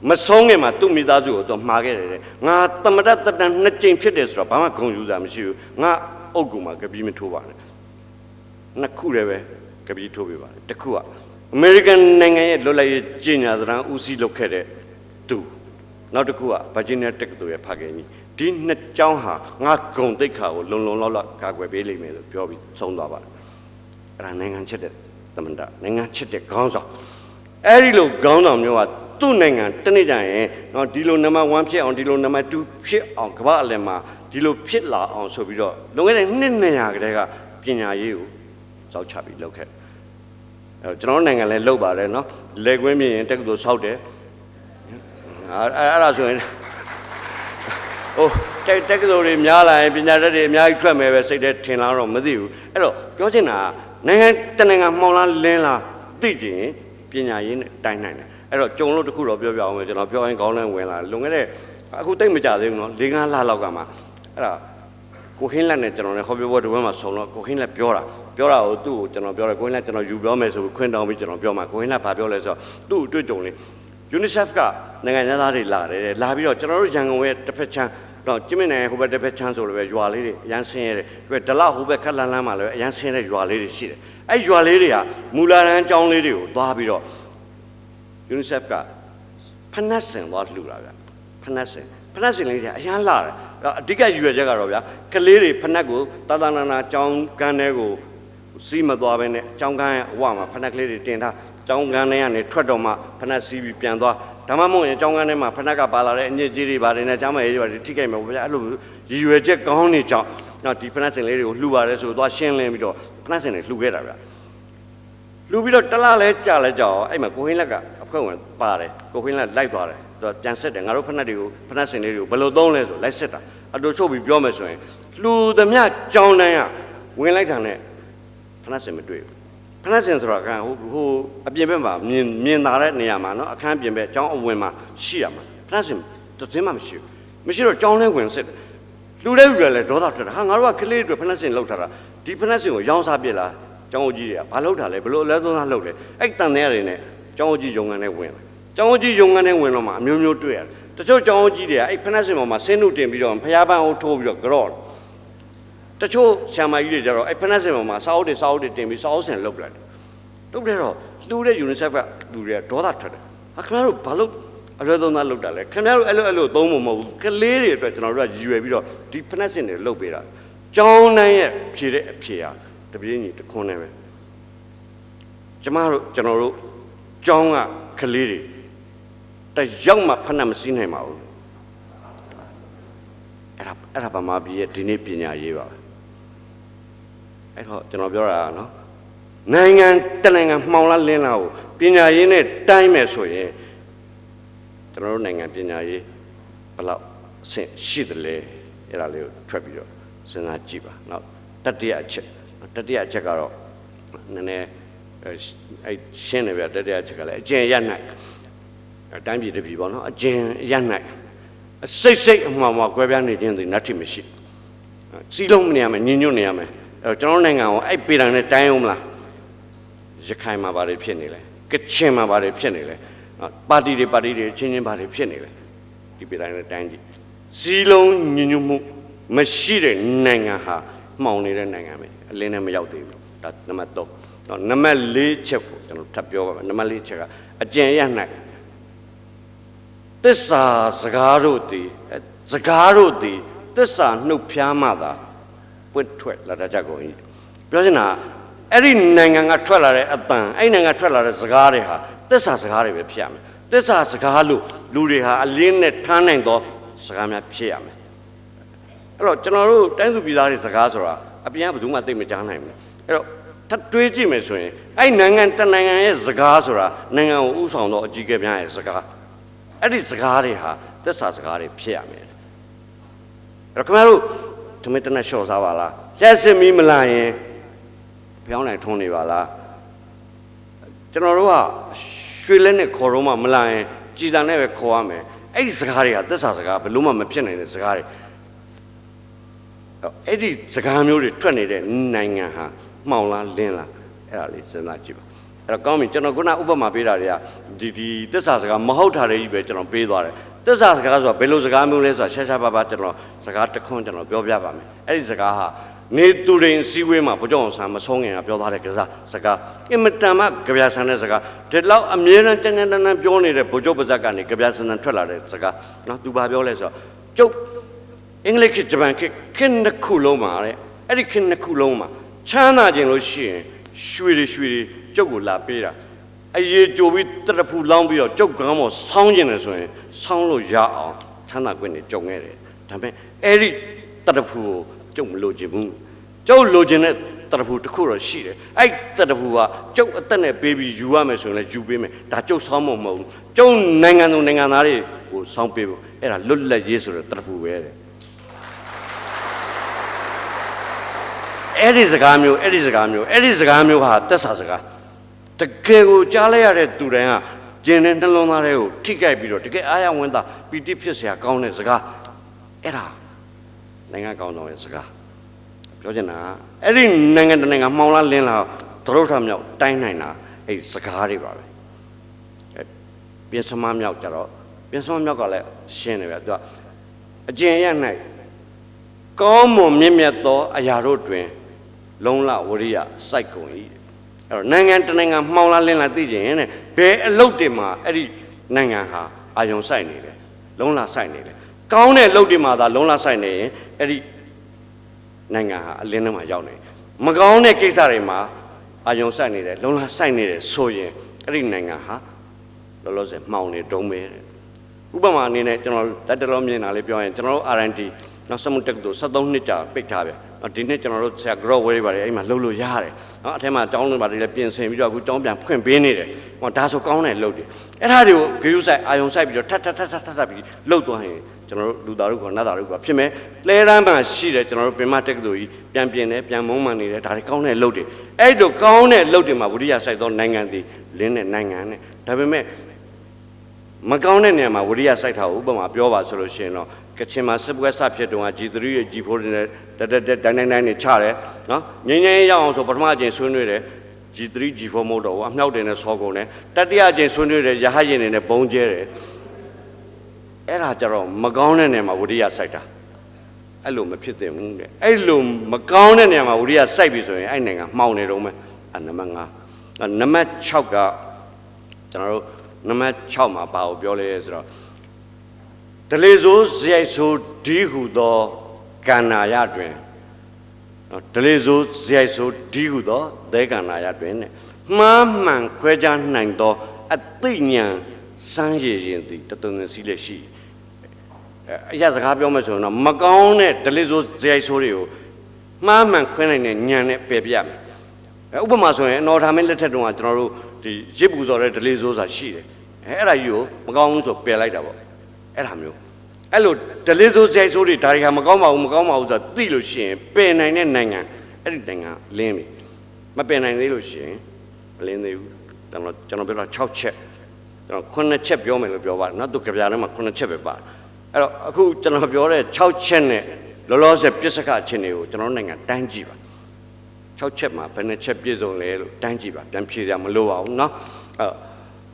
်မဆုံးခင်မှာသူ့မိသားစုကိုတော့မှားခဲ့တယ်တဲ့ငါသမတတတန်2ကြိမ်ဖြစ်တယ်ဆိုတော့ဘာမှဂုဏ်ယူစရာမရှိဘူးငါအုပ်ကူမှာကပီးမထိုးပါနဲ့နှစ်ခုလည်းပဲကပီးထိုးပေးပါတယ်တစ်ခုကအမေရိကန်နိုင်ငံရဲ့လွတ်လပ်ရေးကြီးညာသဏ္ဍာန်ဦးစီးလုပ်ခဲ့တဲ့သူနောက်တစ်ခုကဗာဂျီးနီးယားတက္ကသိုလ်ရဲ့ဖခင်ကြီးဒီနှစ်ကျောင်းဟာငါဂုံတိတ်ခါကိုလုံလောက်ကာကွယ်ပေးလိမ့်မယ်လို့ပြောပြီးဆုံးသွားပါတယ်အဲ့ဒါနိုင်ငံချစ်တဲ့သမန္တနိုင်ငံချစ်တဲ့ခေါင်းဆောင်အဲ့ဒီလိုခေါင်းဆောင်မျိုးကသူ့နိုင်ငံတနေ့ကျရင်နော်ဒီလိုနံပါတ်1ဖြစ်အောင်ဒီလိုနံပါတ်2ဖြစ်အောင်ကမ္ဘာအလယ်မှာဒီလိုဖြစ်လာအောင်ဆိုပြီးတော့လွန်ခဲ့တဲ့နှစ်200ကတည်းကပညာရေးကိုစောက်ချပြီးလုပ်ခဲ့အဲ့ကျွန်တော်နိုင်ငံလည်းလုပ်ပါတယ်နော်လေကွင်းမြင်ရင်တက္ကသိုလ်ဆောက်တယ်အဲ့ဒါဆိုရင်ဟိုတက္ကသိုလ်တွေများလာရင်ပညာတတ်တွေအများကြီးထွက်မယ်ပဲစိတ်ထဲထင်လာတော့မသိဘူးအဲ့တော့ပြောချင်တာနိုင်ငံတနိုင်ငံမှောင်လားလင်းလားသိချင်ပညာရေးနဲ့တိုင်းနိုင်တယ်အဲ့တော့ကြုံလို့တခုတော့ပြောပြအောင်မယ်ကျွန်တော်ပြောရင်ခေါင်းနဲ့ဝင်လာလွန်ခဲ့တဲ့အခုတိတ်မကြသေးဘူးနော်၄-၅ လလောက်ကမှအဲ့ဒါကိုဟင်းလက်နဲ့ကျွန်တော်လည်းဟောပြောပွဲတစ်ဝက်မှာဆုံတော့ကိုဟင်းလက်ပြောတာကိုသူ့ကိုကျွန်တော်ပြောတယ်ကိုဟင်းလက်ကျွန်တော်ယူပြောမယ်ဆိုခွင့်တောင်းပြီးကျွန်တော်ပြောမှာကိုဟင်းလက်ဘာပြောလဲဆိုတော့သူ့အတွေ့အကြုံလေး UNICEF ကနိုင်ငံသားတွေလာတယ်လာပြီးတော့ကျွန်တော်တို့ရန်ကုန်ရဲ့တစ်ဖက်ချမ်းတော့ကျင်းမနိုင်ဟိုဘက်တစ်ဖက်ချမ်းဆိုလည်းပဲရွာလေးတွေအရန်ဆင်းရဲတယ်ပြီးတော့ဒလဟိုဘက်ခက်လန်းလန်းမှာလည်းအရန်ဆင်းတဲ့ရွာလေးတွေရှိတယ်အဲ့ရွာလေးတွေကမူလာတန်းကျောင်းလေးတွေကိုသွားပြီးတော့ UNICEF ကဖနက်စင်သွားလှူတာဗျဖနက်စင်လေးကအရန်လာတယ်အဓိကရွယ်ချက်ကတော့ဗျာကလေးတွေဖနက်ကိုတာတာနာနာကြောင်းကန်းတွေကိုစီးမသွားဘဲနဲ့ကြောင်းကန်းရဲ့အဝမှာဖနက်ကလေးတွေတင်ထားကြောင်းကန်းထဲကနေထွက်တော့မှဖနက်စီးပြီးပြန်သွားဒါမှမဟုတ်ရင်ကြောင်းကန်းထဲမှာဖနက်ကပါလာတဲ့အညစ်အကြေးတွေပါတယ်နဲ့ကြားမရေးတွေပါတယ်ထိခိုက်မှာဗျာအဲ့လိုရည်ရွယ်ချက်ကောင်းနေကြောင်းနော်ဒီဖနက်စင်လေးတွေကိုလှူပါတယ်ဆိုတော့ရှင်းလင်းပြီးတော့ဖနက်စင်တွေလှူခဲ့တာဗျာလှူပြီးတော့တလားလဲကြာလဲကြာအောင်အဲ့မှာကိုဟင်းလက်ကအဖွဲ့ဝင်ပါတယ်ကိုဟင်းလက်လိုက်သွားတယ်သူပြန်ဆက်တယ်ငါတို့ဖနက်တွေကိုဖနက်စင်လေးတွေကိုဘယ်လိုသုံးလဲဆိုလိုက်ဆက်တာအတူချုပ်ပြီးပြောမယ်ဆိုရင်လှူသမျှကြောင်းတန်းကဝင်လိုက်တာနဲ့ဖနက်စင်မတွေ့ဘူးဖနက်စင်ဆိုတာကဟိုအပြင်ဘက်မှာမြင်သာတဲ့နေရာမှာနော်အခန်းပြင်ဘက်ကျောင်းအဝင်မှာရှိရမှာဖနက်စင်တစ်စင်းမှမရှိဘူးမရှိတော့ကျောင်းထဲဝင်စစ်တယ်လူတွေလည်းဒေါသထွက်တာဟာငါတို့ကကလေးတွေဖနက်စင်လောက်ထားတာဒီဖနက်စင်ကိုရောင်းစားပြစ်လားကျောင်းကြီးတွေကဘာလောက်တာလဲဘလို့လဲသုံးသားလောက်လဲအဲ့တန်တဲ့တွေနဲ့ကျောင်းကြီးရုံငန်းနဲ့ဝင်လာကျောင်းကြီးရုံငန်းနဲ့ဝင်တော့မှအမျိုးမျိုးတွေ့ရတယ်တချို့ကျောင်းကြီးတွေကအဲ့ဖနက်စင်ပေါ်မှာဆင်းနုတင်ပြီးတော့ဖျားပန်းအောင်ထိုးပြီးတော့ကြော့တချို့ဆံမကြီးတွေကြတော့အဲ့ဖနက်စင်ပေါ်မှာစာအုပ်တွေတင်ပြီးစာအုပ်ဆင်လုပ်လိုက်တယ်လုပ်တဲ့တော့လူတဲ့ UNICEF ကလူတွေကဒေါသထွက်တယ်ဟာခင်ဗျားတို့ဘာလို့အလွယ်သုံးသားလုပ်တာလဲခင်ဗျားတို့အဲ့လိုသုံးဖို့မဟုတ်ဘူးကလေးတွေအတွက်ကျွန်တော်တို့ကရည်ရွယ်ပြီးတော့ဒီဖနက်စင်တွေလုပ်ပေးတာကျောင်းတိုင်းရဲ့ဖြေတဲ့အဖြေဟာတပြင်းကြီးတခွန်းနဲ့ပဲကျွန်တော်တို့ကျောင်းကကလေးတွေတရောက်မှဖနက်မစည်းနိုင်ပါဘူးအဲ့ဒါဗမာပြည်ရဲ့ဒီနေ့ပညာရေးပါပဲအဲ့တော့ကျွန်တော်ပြောတာနော်နိုင်ငံတနိုင်ငံမှောင်လားလင်းလားကိုပညာရေးနဲ့တိုင်းမယ်ဆိုရင်ကျွန်တော်တို့နိုင်ငံပညာရေးဘယ်လောက်အဆင့်ရှိသလဲအဲ့ဒါလေးကိုထွက်ပြီးတော့စဉ်းစားကြည့်ပါနောက်တတိယအချက်ကတော့နည်းနည်းအဲ့ရှင်းနေပြတတိယအချက်ကလည်းအကျင့်ရနိုင်တိုင်းပြည်တစ်ပြည်ပေါ့နော်အကျင့်ရနိုင်စိတ်အမှားမှာကွဲပြားနေခြင်းတွေနတ်ထိမရှိစီလုံးမနေရမယ်ညညွတ်နေရမယ်အဲ့တော့ကျွန်တော်နိုင်ငံကိုအဲ့ပေတံနဲ့တိုင်းအောင်မလားရခိုင်မှာဘာတွေဖြစ်နေလဲကချင်မှာဘာတွေဖြစ်နေလဲပါတီတွေချင်းဘာတွေဖြစ်နေလဲဒီပေတံနဲ့တိုင်းကြည့်စီလုံးညညွတ်မှုမရှိတဲ့နိုင်ငံဟာမှောင်နေတဲ့နိုင်ငံပဲအလင်းနဲ့မရောက်သေးဘူးဒါနံပါတ်3နံပါတ်4ချက်ကိုကျွန်တော်ထပ်ပြောပါမယ်နံပါတ်4ချက်ကအကျင့်ရနိုင်သစ္စာစကားတို့သည်သစ္စာနှုတ်ဖျားမှသာပွင့်ထွက်လာတတ်ကုန်၏ပြောချင်တာအဲ့ဒီနိုင်ငံကထွက်လာတဲ့အတန်အဲ့နိုင်ငံထွက်လာတဲ့စကားတွေဟာသစ္စာစကားတွေပဲဖြစ်ရမယ်သစ္စာစကားလို့လူတွေဟာအလင်းနဲ့ထားနိုင်သောစကားများဖြစ်ရမယ်အဲ့တော့ကျွန်တော်တို့တိုင်းသူပြည်သားတွေစကားဆိုတာအပြင်ကဘယ်သူမှသိမကြားနိုင်ဘူးအဲ့တော့ထပ်တွေးကြည့်မယ်ဆိုရင်အဲ့နိုင်ငံတနိုင်ငံရဲ့စကားဆိုတာနိုင်ငံကိုဥဆောင်တော့အကြီးအကဲများရဲ့စကားအဲ့ဒီစကားတွေဟာသစ္စာစကားတွေဖြစ်ရမယ်အဲ့တော့ခင်ဗျားတို့ထမင်းတနက်လျှော့စားပါလားရက်စင်မီမလာရင်ဖျောင်းနိုင်ထွန်းနေပါလားကျွန်တော်တို့ကရွှေလက်နဲ့ခေါ်တော့မှမလာရင်ကြည်တံနဲ့ပဲခေါ်ရမယ်အဲ့ဒီစကားတွေဟာသစ္စာစကားဘယ်လို့မှမဖြစ်နိုင်တဲ့စကားတွေအဲ့ဒီစကားမျိုးတွေထွက်နေတဲ့နိုင်ငံဟာမှောင်လားလင်းလားအဲ့ဒါလေးစဉ်းစားကြည့်ပါအဲ့တော့ကောင်းပြီကျွန်တော်ခုနဥပမာပေးတာတွေကဒီသစ္စာစကားမဟုတ်တာတွေကြီးပဲကျွန်တော်ပေးသွားတယ်သစ္စာစကားဆိုတာဘယ်လိုစကားမျိုးလဲဆိုတာရှားပါးကျွန်တော်စကားတစ်ခွန်းကျွန်တော်ပြောပြပါမယ်အဲ့ဒီစကားဟာနေသူရင်စည်းဝေးမှာဘုကြောင့်ဆာမဆုံးခင်ကပြောထားတဲ့စကားအင်မတန်မှကြပြဆန်တဲ့စကားဒီလောက်အမြဲတမ်းတန်းပြောနေတဲ့ဘုကြောပါဇက်ကနေကြပြဆန်ထွက်လာတဲ့စကားနော်သူဘာပြောလဲဆိုတော့ကျုပ်အင်္ဂလိပ်ခေတ်ဂျပန်ခေတ်ခင်တစ်ခုလုံးမှာတဲ့အဲ့ဒီခင်တစ်ခုလုံးမှာချမ်းသာခြင်းလို့ရှိရင်ရွှေတွေကျုပ်ကိုလာပေးတာအရေးကြိုပြီးတရဖူလောင်းပြီးတော့ကျုပ်ကောင်းမောဆောင်းခြင်းတယ်ဆိုရင်ဆောင်းလို့ရအောင်ချမ်းသာခွင့်တွေကြုံခဲ့တယ်ဒါပေမဲ့အဲ့ဒီတရဖူကိုကျုပ်မလိုချင်ဘူးကျုပ်လိုချင်တဲ့တရဖူတစ်ခုတော့ရှိတယ်အဲ့တရဖူကကျုပ်အသက်နဲ့ပေးပြီးယူရမယ်ဆိုရင်လည်းယူပေးမယ်ဒါကျုပ်ဆောင်းမဟုတ်ဘူးကျုပ်နိုင်ငံသူနိုင်ငံသားတွေကိုဆောင်းပေးဖို့အဲ့ဒါလွတ်လပ်ရေးဆိုတဲ့တရဖူပဲတဲ့အဲ့ဒီစကားမျိုးဟာသက်စာစကားတကယ်ကိုကြားလိုက်ရတဲ့သူတိုင်းကကျင်တဲ့နှလုံးသားတွေကိုထိကြိုက်ပြီးတော့တကယ်အားရဝင်တာပီတိဖြစ်စရာကောင်းတဲ့စကားအဲ့ဒါနိုင်ငံကောင်းဆောင်ရဲ့စကားပြောချင်တာအဲ့ဒီနိုင်ငံတနိုင်ငံမှောင်လားလင်းလားသရုပ်ထမြောက်တိုင်းနိုင်တာအဲ့ဒီစကားတွေပါပဲပြင်စမမြောက်ကြတော့ပြင်စမမြောက်ကလည်းရှင်းတယ်ဗျသူကအကျင့်ရ၌ကောင်းမွန်မြင့်မြတ်သောအရာတို့တွင်လုံလဝရိယစိုက်ကုန်၏ နိုင်ငံတနိုင်ငံမှောင်လာလင်းလာသိခြင်းနဲ့ဘယ်အလုပ်တွေမှာအဲ့ဒီနိုင်ငံဟာအာယုံဆိုင်နေတယ်လုံးလာဆိုင်နေတယ်ကောင်းတဲ့အလုပ်တွေမှာသာလုံးလာဆိုင်နေရင်အဲ့ဒီနိုင်ငံဟာအလင်းထဲမှာရောက်နေမကောင်းတဲ့ကိစ္စတွေမှာအာယုံဆိုင်နေတယ်လုံးလာဆိုင်နေတယ်ဆိုရင်အဲ့ဒီနိုင်ငံဟာလောလောဆယ်မှောင်နေတုံးပဲဥပမာအနေနဲ့ကျွန်တော်တက်တလုံးမြင်တာလေးပြောရင်ကျွန်တော်တို့ R&D နောက်စမှုတက်တို့73နှစ်ကြာပိတ်ထားဗျဒီနေ့ကျွန်တော်တို့ဆရာ grow ဝဲတွေပါတယ်အဲ့မှာလှုပ်လို့ရတယ်နော်အထက်မှာတောင်းတွေပါတယ်လည်းပြင်ဆင်ပြီးတော့အခုတောင်းပြန်ဖွင့်ပေးနေတယ်ဟောဒါဆိုကောင်းတဲ့လှုပ်တယ်အဲ့ဒါတွေကိုဂရုစိုက်အာယုံစိုက်ပြီးတော့ထပ်ပြီးလှုပ်သွားရင်ကျွန်တော်တို့လူသားတို့ကနတ်သားတို့ကဖြစ်မယ်လဲရမ်းမှရှိတယ်ကျွန်တော်တို့ပင်မတက်တို့ကြီးပြန်ပြင်တယ်ပြန်မုံမှန်နေတယ်ဒါတွေကောင်းတဲ့လှုပ်တယ်အဲ့တို့ကောင်းတဲ့လှုပ်တွေမှာဝိရိယစိုက်သောနိုင်ငံတွေလင်းတဲ့နိုင်ငံနဲ့ဒါပေမဲ့မကောင်းတဲ့နေရာမှာဝိရိယစိုက်တာဥပမာပြောပါဆိုလို့ရှိရင်တော့ကချင်မှာစစ်ပွဲစဖြစ်တုန်းက G3 ရဲ့ G4 တွေနဲ့တိုင်းနေချတယ်နော်ငင်းငင်းရောက်အောင်ဆိုပထမအကျင့်ဆွေးနွေးတယ် G3 G4 မဟုတ်တော့ဘူးအမြောက်တင်နဲ့ဆောကုန်တယ်တတိယအကျင့်ဆွေးနွေးတယ်ရဟတ်ရင်တွေနဲ့ဘုံကျဲတယ်အဲ့ဒါကြတော့မကောင်းတဲ့နေရာမှာဝိရိယစိုက်တာအဲ့လိုမဖြစ်သင့်ဘူးတဲ့အဲ့လိုမကောင်းတဲ့နေရာမှာဝိရိယစိုက်ပြီဆိုရင်အဲ့နိုင်ငံမှောင်နေတော့မယ်နံပါတ်5နံပါတ်6ကကျွန်တော်တို့နံပါတ်6မှာဘာကိုပြောလဲဆိုတော့ဒလေဆိုဇယိုက်ဆိုဒီဟုသောကန္နာယတွင်ဒလေဆိုဇယိုက်ဆိုဒီဟုသောသဲကန္နာယတွင်နဲ့မှားမှန်ခွဲခြားနိုင်သောအသိဉာဏ်စမ်းရည်ရင်သည်တသွန်စီလက်ရှိအရာစကားပြောမယ်ဆိုရင်တော့မကောင်းတဲ့ဒလေဆိုဇယိုက်ဆိုတွေကိုမှားမှန်ခွဲနိုင်တဲ့ဉာဏ်နဲ့ပယ်ပြမယ်ဥပမာဆိုရင်အနော်ထာမင်းလက်ထက်တုန်းကကျွန်တော်တို့ဒီရစ်ပူစော်တဲ့ဒလေဆိုဆိုတာရှိတယ်အဲ့ဒါကြီးကိုမကောင်းဘူးဆိုပယ်လိုက်တာပေါ့အဲ့ဒါမျိုးအဲ့လိုဒလေဆိုဇိုက်ဆိုတွေဒါတွေကမကောင်းပါဘူးဆိုတာသိလို့ရှိရင်ပယ်နိုင်တဲ့နိုင်ငံအဲ့ဒီနိုင်ငံလင်းပြီမပယ်နိုင်သေးလို့ရှိရင်မလင်းသေးဘူးကျွန်တော်ပြောတာ6ချက်ကျွန်တော်9ချက်ပြောမယ်လို့ပြောပါတယ်နော်သူကြပြထဲမှာ9ချက်ပဲပါတယ်အဲ့တော့အခုကျွန်တော်ပြောတဲ့6ချက်နဲ့လောလောဆယ်ပြစ္ဆကအခြေအနေကိုကျွန်တော်နိုင်ငံတိုင်းကြည့်ပါ6ချက်မှာဘယ်နှချက်ပြည့်စုံလဲလို့တိုင်းကြည့်ပါပြန်ဖြေစရာမလိုပါဘူးနော်အဲ့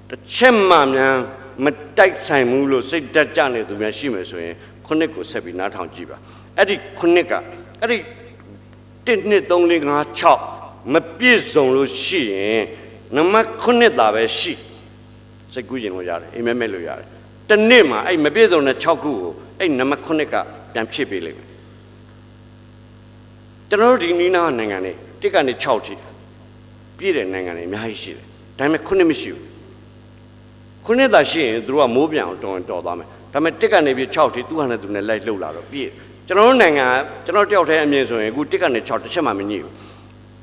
တစ်ချက်မှများမတိုက်ဆိုင်ဘူးလို့စိတ်တက်ကြနေသူများရှိမယ်ဆိုရင်ခုနှစ်ကိုဆက်ပြီးနားထောင်ကြည့်ပါအဲ့ဒီခုနှစ်ကအဲ့ဒီ1 2 3 4 5 6မပြည့်စုံလို့ရှိရင်နံပါတ်ခုနှစ်သာပဲရှိစိတ်ကူးရင်လို့ရတယ်အိမ်မက်မဲ့လို့ရတယ်တနေ့မှာအဲ့မပြည့်စုံတဲ့6ခုကိုအဲ့နံပါတ်ခုနှစ်ကပြန်ဖြည့်ပေးလိုက်မယ်ကျွန်တော်တို့ဒီနီးနားနိုင်ငံတွေ1ကနေ6ထိပြည့်တဲ့နိုင်ငံတွေအများကြီးရှိတယ်ဒါပေမဲ့ခုနှစ်မရှိဘူးခုနှစ်သာရှိရင်သူတို့ကမိုးပြန်အောင်တော်သွားမယ်ဒါပေမဲ့1ကနေပြီး6ထိသူ့ဟာနဲ့သူနဲ့လိုက်လှုပ်လာတော့ပြည့်ကျွန်တော်တို့နိုင်ငံကျွန်တော်တယောက်တည်းအမြင်ဆိုရင်အခု1ကနေ6တစ်ချက်မှမညှိဘူး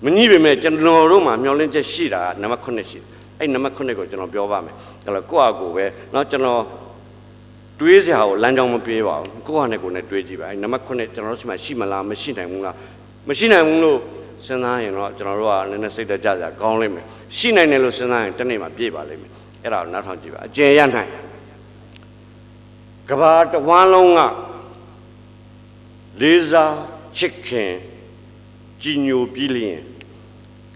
မညှိပေမဲ့ကျွန်တော်တို့မှာမျောလင်းချက်ရှိတာနံပါတ်9ရှိအဲ့နံပါတ်9ကိုကျွန်တော်ပြောပါမယ်ဒါတော့ကိုယ့်အကူပဲเนาะကျွန်တော်တွေးစရာကိုလမ်းကြောင်းမပြေးပါဘူးကိုယ့်ဟာနဲ့ကိုယ်နဲ့တွေးကြည့်ပါအဲ့နံပါတ်9ကျွန်တော်တို့ဆီမှာရှိမလားမရှိနိုင်ဘူးလားမရှိနိုင်ဘူးလို့စဉ်းစားရင်တော့ကျွန်တော်တို့ကနည်းနည်းစိတ်တကြကြကောင်းလိမ့်မယ်ရှိနိုင်တယ်လို့စဉ်းစားရင်တစ်နေ့မှာပြည့်ပါလိမ့်မယ်အဲ့ဒါကိုနားထောင်ကြည့်ပါအကျဉ်းရနိုင်ကဘာတဝမ်းလုံးကလေးစားချစ်ခင်ကြည်ညိုပြီးလျင်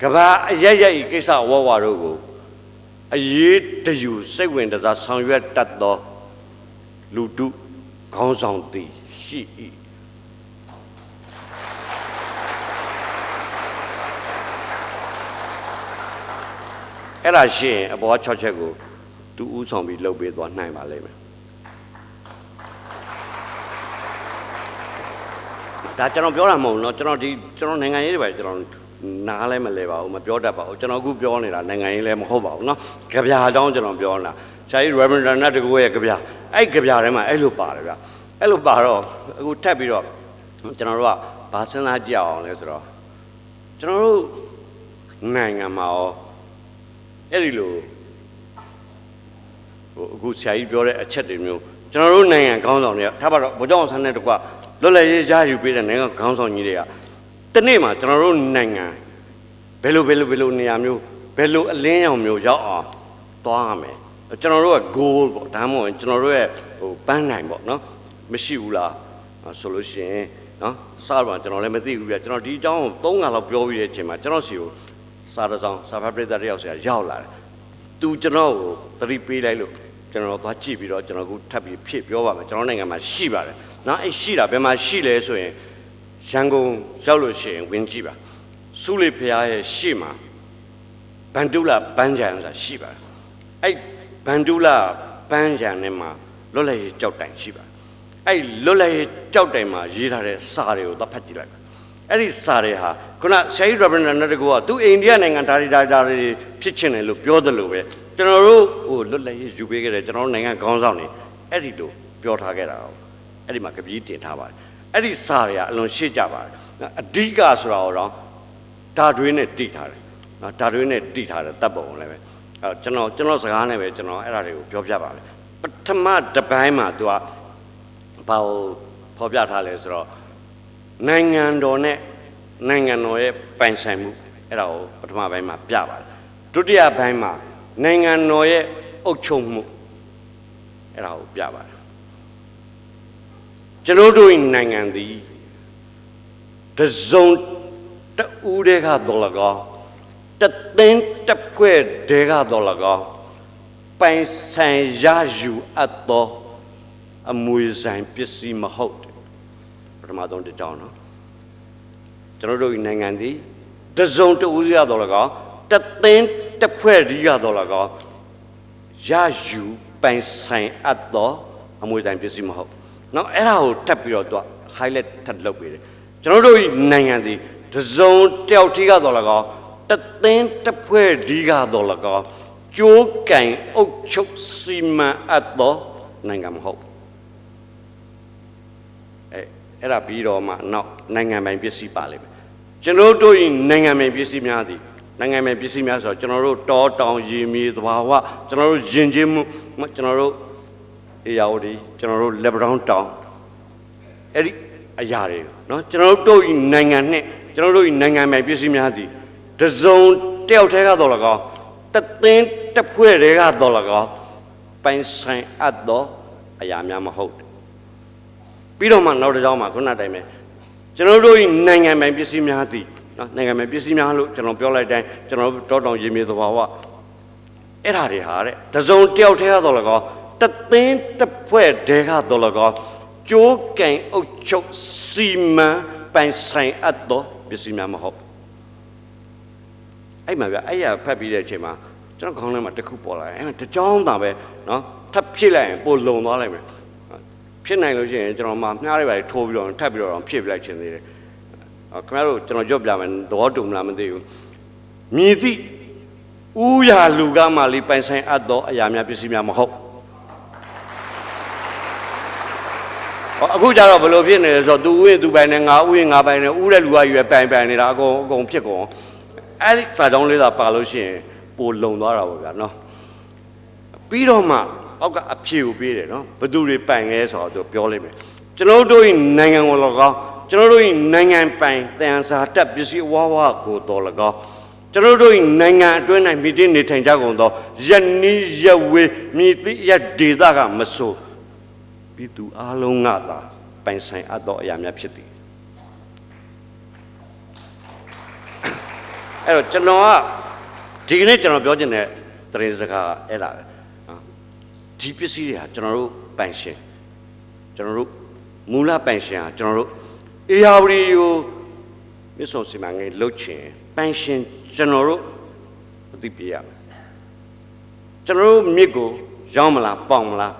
ကဘာအရရဤကိစ္စဝဝတို့ကိုအရေးတယူစိတ်ဝင်တစားဆောင်ရွက်တတ်သောလူတုခေါင်းဆောင်သည်ရှိ၏အဲ့ဒါရှိရင်အပေါ်6ချက်ကိုသူဥဆောင်ပြီးလှုပ်ပေးသွားနိုင်ပါလိမ့်မယ်ဒါကျွန်တော်ပြောတာမဟုတ်ဘူးเนาะကျွန်တော်နိုင်ငံရေးတွေပဲကျွန်တော်နားလဲမလဲပါဘူးမပြောတတ်ပါဘူးကျွန်တော်အခုပြောနေတာနိုင်ငံရေးလည်းမဟုတ်ပါဘူးเนาะကြပြာအကြောင်းကျွန်တော်ပြောနေတာဆရာကြီး Reverend တကူရဲ့ကြပြာအဲ့ကြပြာထဲမှာအဲ့လိုပါတယ်ဗျအဲ့လိုပါတော့အခုထပ်ပြီးတော့ကျွန်တော်တို့ကဘာစဉ်းစားကြည့်အောင်လဲဆိုတော့ကျွန်တော်တို့နိုင်ငံမှာရောအဲ့ဒီလိုအခုဆရာကြီးပြောတဲ့အချက်တွေမျိုးကျွန်တော်တို့နိုင်ငံခေါင်းဆောင်တွေကထားပါတော့ဗိုလ်ချုပ်အောင်ဆန်းနဲ့တကွလွတ်လပ်ရေးရယူပေးတဲ့နိုင်ငံခေါင်းဆောင်ကြီးတွေကတနေ့မှာကျွန်တော်တို့နိုင်ငံဘယ်လိုနေရာမျိုးဘယ်လိုအလင်းရောင်မျိုးရောက်အောင်သွားရမယ်ကျွန်တော်တို့က goal ပေါ့ဒါမှမဟုတ်ကျွန်တော်တို့ရဲ့ပန်းနိုင်ပေါ့နော်မရှိဘူးလားဆိုလို့ရှိရင်နော်စတော့ကျွန်တော်လည်းမသိဘူးပြကျွန်တော်ဒီအကြောင်းကို3ခါလောက်ပြောပြီးတဲ့အချိန်မှာကျွန်တော်စီကိုစာတစောင်းစာဖတ်ပရိသတ်တယောက်ဆရာရောက်လာတယ်သူကျွန်တော်ကိုသတိပေးလိုက်လို့ကျွန်တော်သွားကြည့်ပြီးတော့ကျွန်တော်ကထပ်ပြီးဖြည့်ပြောပါမယ်ကျွန်တော်နိုင်ငံမှာရှိပါတယ်နော်အဲ့ရှိတာဘယ်မှာရှိလဲဆိုရင်ရန်ကုန်ရောက်လို့ရှိရင်ဝင်ကြည့်ပါစုလေဖရားရဲ့ရှေ့မှာ န်တူလာပန်းချံဆိုတာရှိပါတယ်အဲ့ဘန်တူလာပန်းချံနဲ့မှာလွတ်လပ်ရေးကြောက်တိုင်ရှိပါတယ်အဲ့လွတ်လပ်ရေးကြောက်တိုင်မှာရေးထားတဲ့စာတွေကိုသတ်ဖတ်ကြည့်လိုက်ပါအဲ့ဒီစာတွေဟာခုနဆရာကြီးရဘရနတ်တကူကသူအိန္ဒိယနိုင်ငံဒါတွေဖြစ်ချင်တယ်လို့ပြောတယ်လို့ပဲကျွန်တော်တို့ဟိုလွတ်လပ်ရေးယူပေးခဲ့တယ်ကျွန်တော်တို့နိုင်ငံခေါင်းဆောင်တွေအဲ့ဒီလိုပြောထားခဲ့တာအဲ့ဒီမှာကပီးတင်ထားပါတယ်အဲ့ဒီစာတွေကအလွန်ရှေ့ကြပါတယ်အဓိကဆိုတာတော့ဓာတ်တွေနဲ့တိထားတယ်နော်ဓာတ်တွေနဲ့တိထားတယ်တပ်ပုံလည်းပဲအဲ့ကျွန်တော်စကားနဲ့ပဲကျွန်တော်အဲ့ဒါတွေကိုပြောပြပါမယ်ပထမတစ်ပိုင်းမှာသူကဘာကိုဖော်ပြထားလဲဆိုတော့နိုင်ငံတော်နဲ့နိုင်ငံတော်ရဲ့ပိုင်ဆိုင်မှုအဲ့ဒါကိုပထမပိုင်းမှာပြပါတယ်ဒုတိယပိုင်းမှာနိုင်ငံတော်ရဲ့အုပ်ချုပ်မှုအဲ့ဒါကိုပြပါတယ်ကျွန်တော်တို့နိုင်ငံသည်တစုံတဦးတည်းကတော့လကောတသိန်းတစ်ဖွဲ့တည်းကတော့လကောပိုင်ဆိုင်ရယူအပ်သောအမွေဆိုင်ပစ္စည်းမဟုတ်ပထမဆုံးတစ်ကြောင်းနော်ကျွန်တော်တို့နိုင်ငံသည်တစုံတဦးစီကတော့လကောတသိန်းတစ်ဖွဲ့တည်းကတော့လကောရယူပိုင်ဆိုင်အပ်သောအမွေဆိုင်ပစ္စည်းမဟုတ်နော်အဲ့ဒါကိုထပ်ပြီးတော့သူက highlight ထပ်လုပ်ပေးတယ်ကျွန်တော်တို့နိုင်ငံသည်တစုံတယောက်တည်းကတော့လကောတသိန်းတစ်ဖွဲ့တည်းကတော့လကောကျိုးကံအုပ်ချုပ်စီမံအပ်သောနိုင်ငံမဟုတ်အဲ့ဒါပြီးတော့မှနောက်နိုင်ငံပိုင်ပစ္စည်းပါလိမ့်မယ်ကျွန်တော်တို့နိုင်ငံပိုင်ပစ္စည်းများသည်နိုင်ငံပိုင်ပစ္စည်းများဆိုတော့ကျွန်တော်တို့တောတောင်ရေမြေသဘာဝကျွန်တော်တို့ယဉ်ကျေးမှုကျွန်တော်တို့အေယာဝတီကျွန်တော်တို့လက်ပံတောင်အဲ့ဒီအရာတွေနော်ကျွန်တော်တို့နိုင်ငံနဲ့ကျွန်တော်တို့နိုင်ငံပိုင်ပစ္စည်းများသည်တစုံတယောက်တည်းကတော့လကောတသိန်းတစ်ဖွဲ့တည်းကတော့လကောပိုင်ဆိုင်အပ်သောအရာများမဟုတ်ပြီးတော့မှနောက်တစ်ကြောင်းမှာခုနတိုင်းပဲကျွန်တော်တို့နိုင်ငံပိုင်ပစ္စည်းများသည်နော်နိုင်ငံပိုင်ပစ္စည်းများလို့ကျွန်တော်ပြောလိုက်တိုင်းကျွန်တော်တောတောင်ရေမြေသဘာဝအဲ့ဓာတွေဟာတဲ့တစုံတယောက်တည်းကတော့လကောတသိန်းတစ်ဖွဲ့တည်းကတော့လကောကျိုးကံအုပ်ချုပ်စီမံပိုင်ဆိုင်အပ်သောပစ္စည်းများမဟုတ်အဲ့မှာဗျအဲ့ရဖတ်ပြီးတဲ့အချိန်မှာကျွန်တော်ခေါင်းထဲမှာတစ်ခုပေါ်လာတယ်အဲ့တကြောင်းတာပဲနော်ထပ်ဖြစ်လိုက်ရင်ပိုလုံသွားလိုက်မယ်ဖြစ်နိုင်လို့ရှိရင်ကျွန်တော်မှမြားလေးပါထိုးပြီးတော့ထပ်ပြီးတော့ဖြစ်ပြလိုက်ခြင်းသေးတယ်ခင်ဗျားတို့ကျွန်တော်ကြော့ပြမယ်သဘောတူမလားမသိဘူးမြည်သည့်ဥရာလူကမှလေးပိုင်ဆိုင်အပ်သောအရာများပစ္စည်းများမဟုတ်အခုကြတော့ဘယ်လိုဖြစ်နေလဲဆိုတော့သူဥရင်သူပိုင်နေငါဥရင်ငါပိုင်နေဥတဲ့လူကရွယ်ပိုင်နေတာအကုန်ဖြစ်ကုန်အဲ့ဒီစာကြောင်းလေးသာပါလို့ရှိရင်ပိုလုံသွားတာပေါ့ဗျာနော်ပြီးတော့မှအောက်ကအဖြေကိုပေးတယ်နော်ဘသူတွေပိုင်လဲဆိုတော့ပြောလိုက်မယ်ကျွန်တော်တို့နိုင်ငံကို၎င်းကျွန်တော်တို့နိုင်ငံပိုင်တန်စာတက်ပစ္စည်းဝါကိုတော်၎င်းကျွန်တော်တို့နိုင်ငံအတွင်း၌မိတင်းနေထိုင်ကြကုန်သောယနီယဝေမြည်သည့်ရဒေသကမဆိုးပြည်သူအလုံးကသာပိုင်ဆိုင်အပ်သောအရာများဖြစ်သည်အဲ့တော့ကျွန်တော်ကဒီကနေ့ကျွန်တော်ပြောချင်တဲ့သတင်းစကားအဲ့ဒါပဲဒီပစ္စည်းတွေဟာကျွန်တော်တို့ပိုင်ရှင်ကျွန်တော်တို့မူလပိုင်ရှင်ဟာကျွန်တော်တို့အေယာဝတီကိုမြစ်ဆုံစီမံကိန်းလုပ်ချင်ပိုင်ရှင်ကျွန်တော်တို့အသိပေးရမယ်ကျွန်တော်တို့မြစ်ကိုရောင်းမလားပေါင်မလား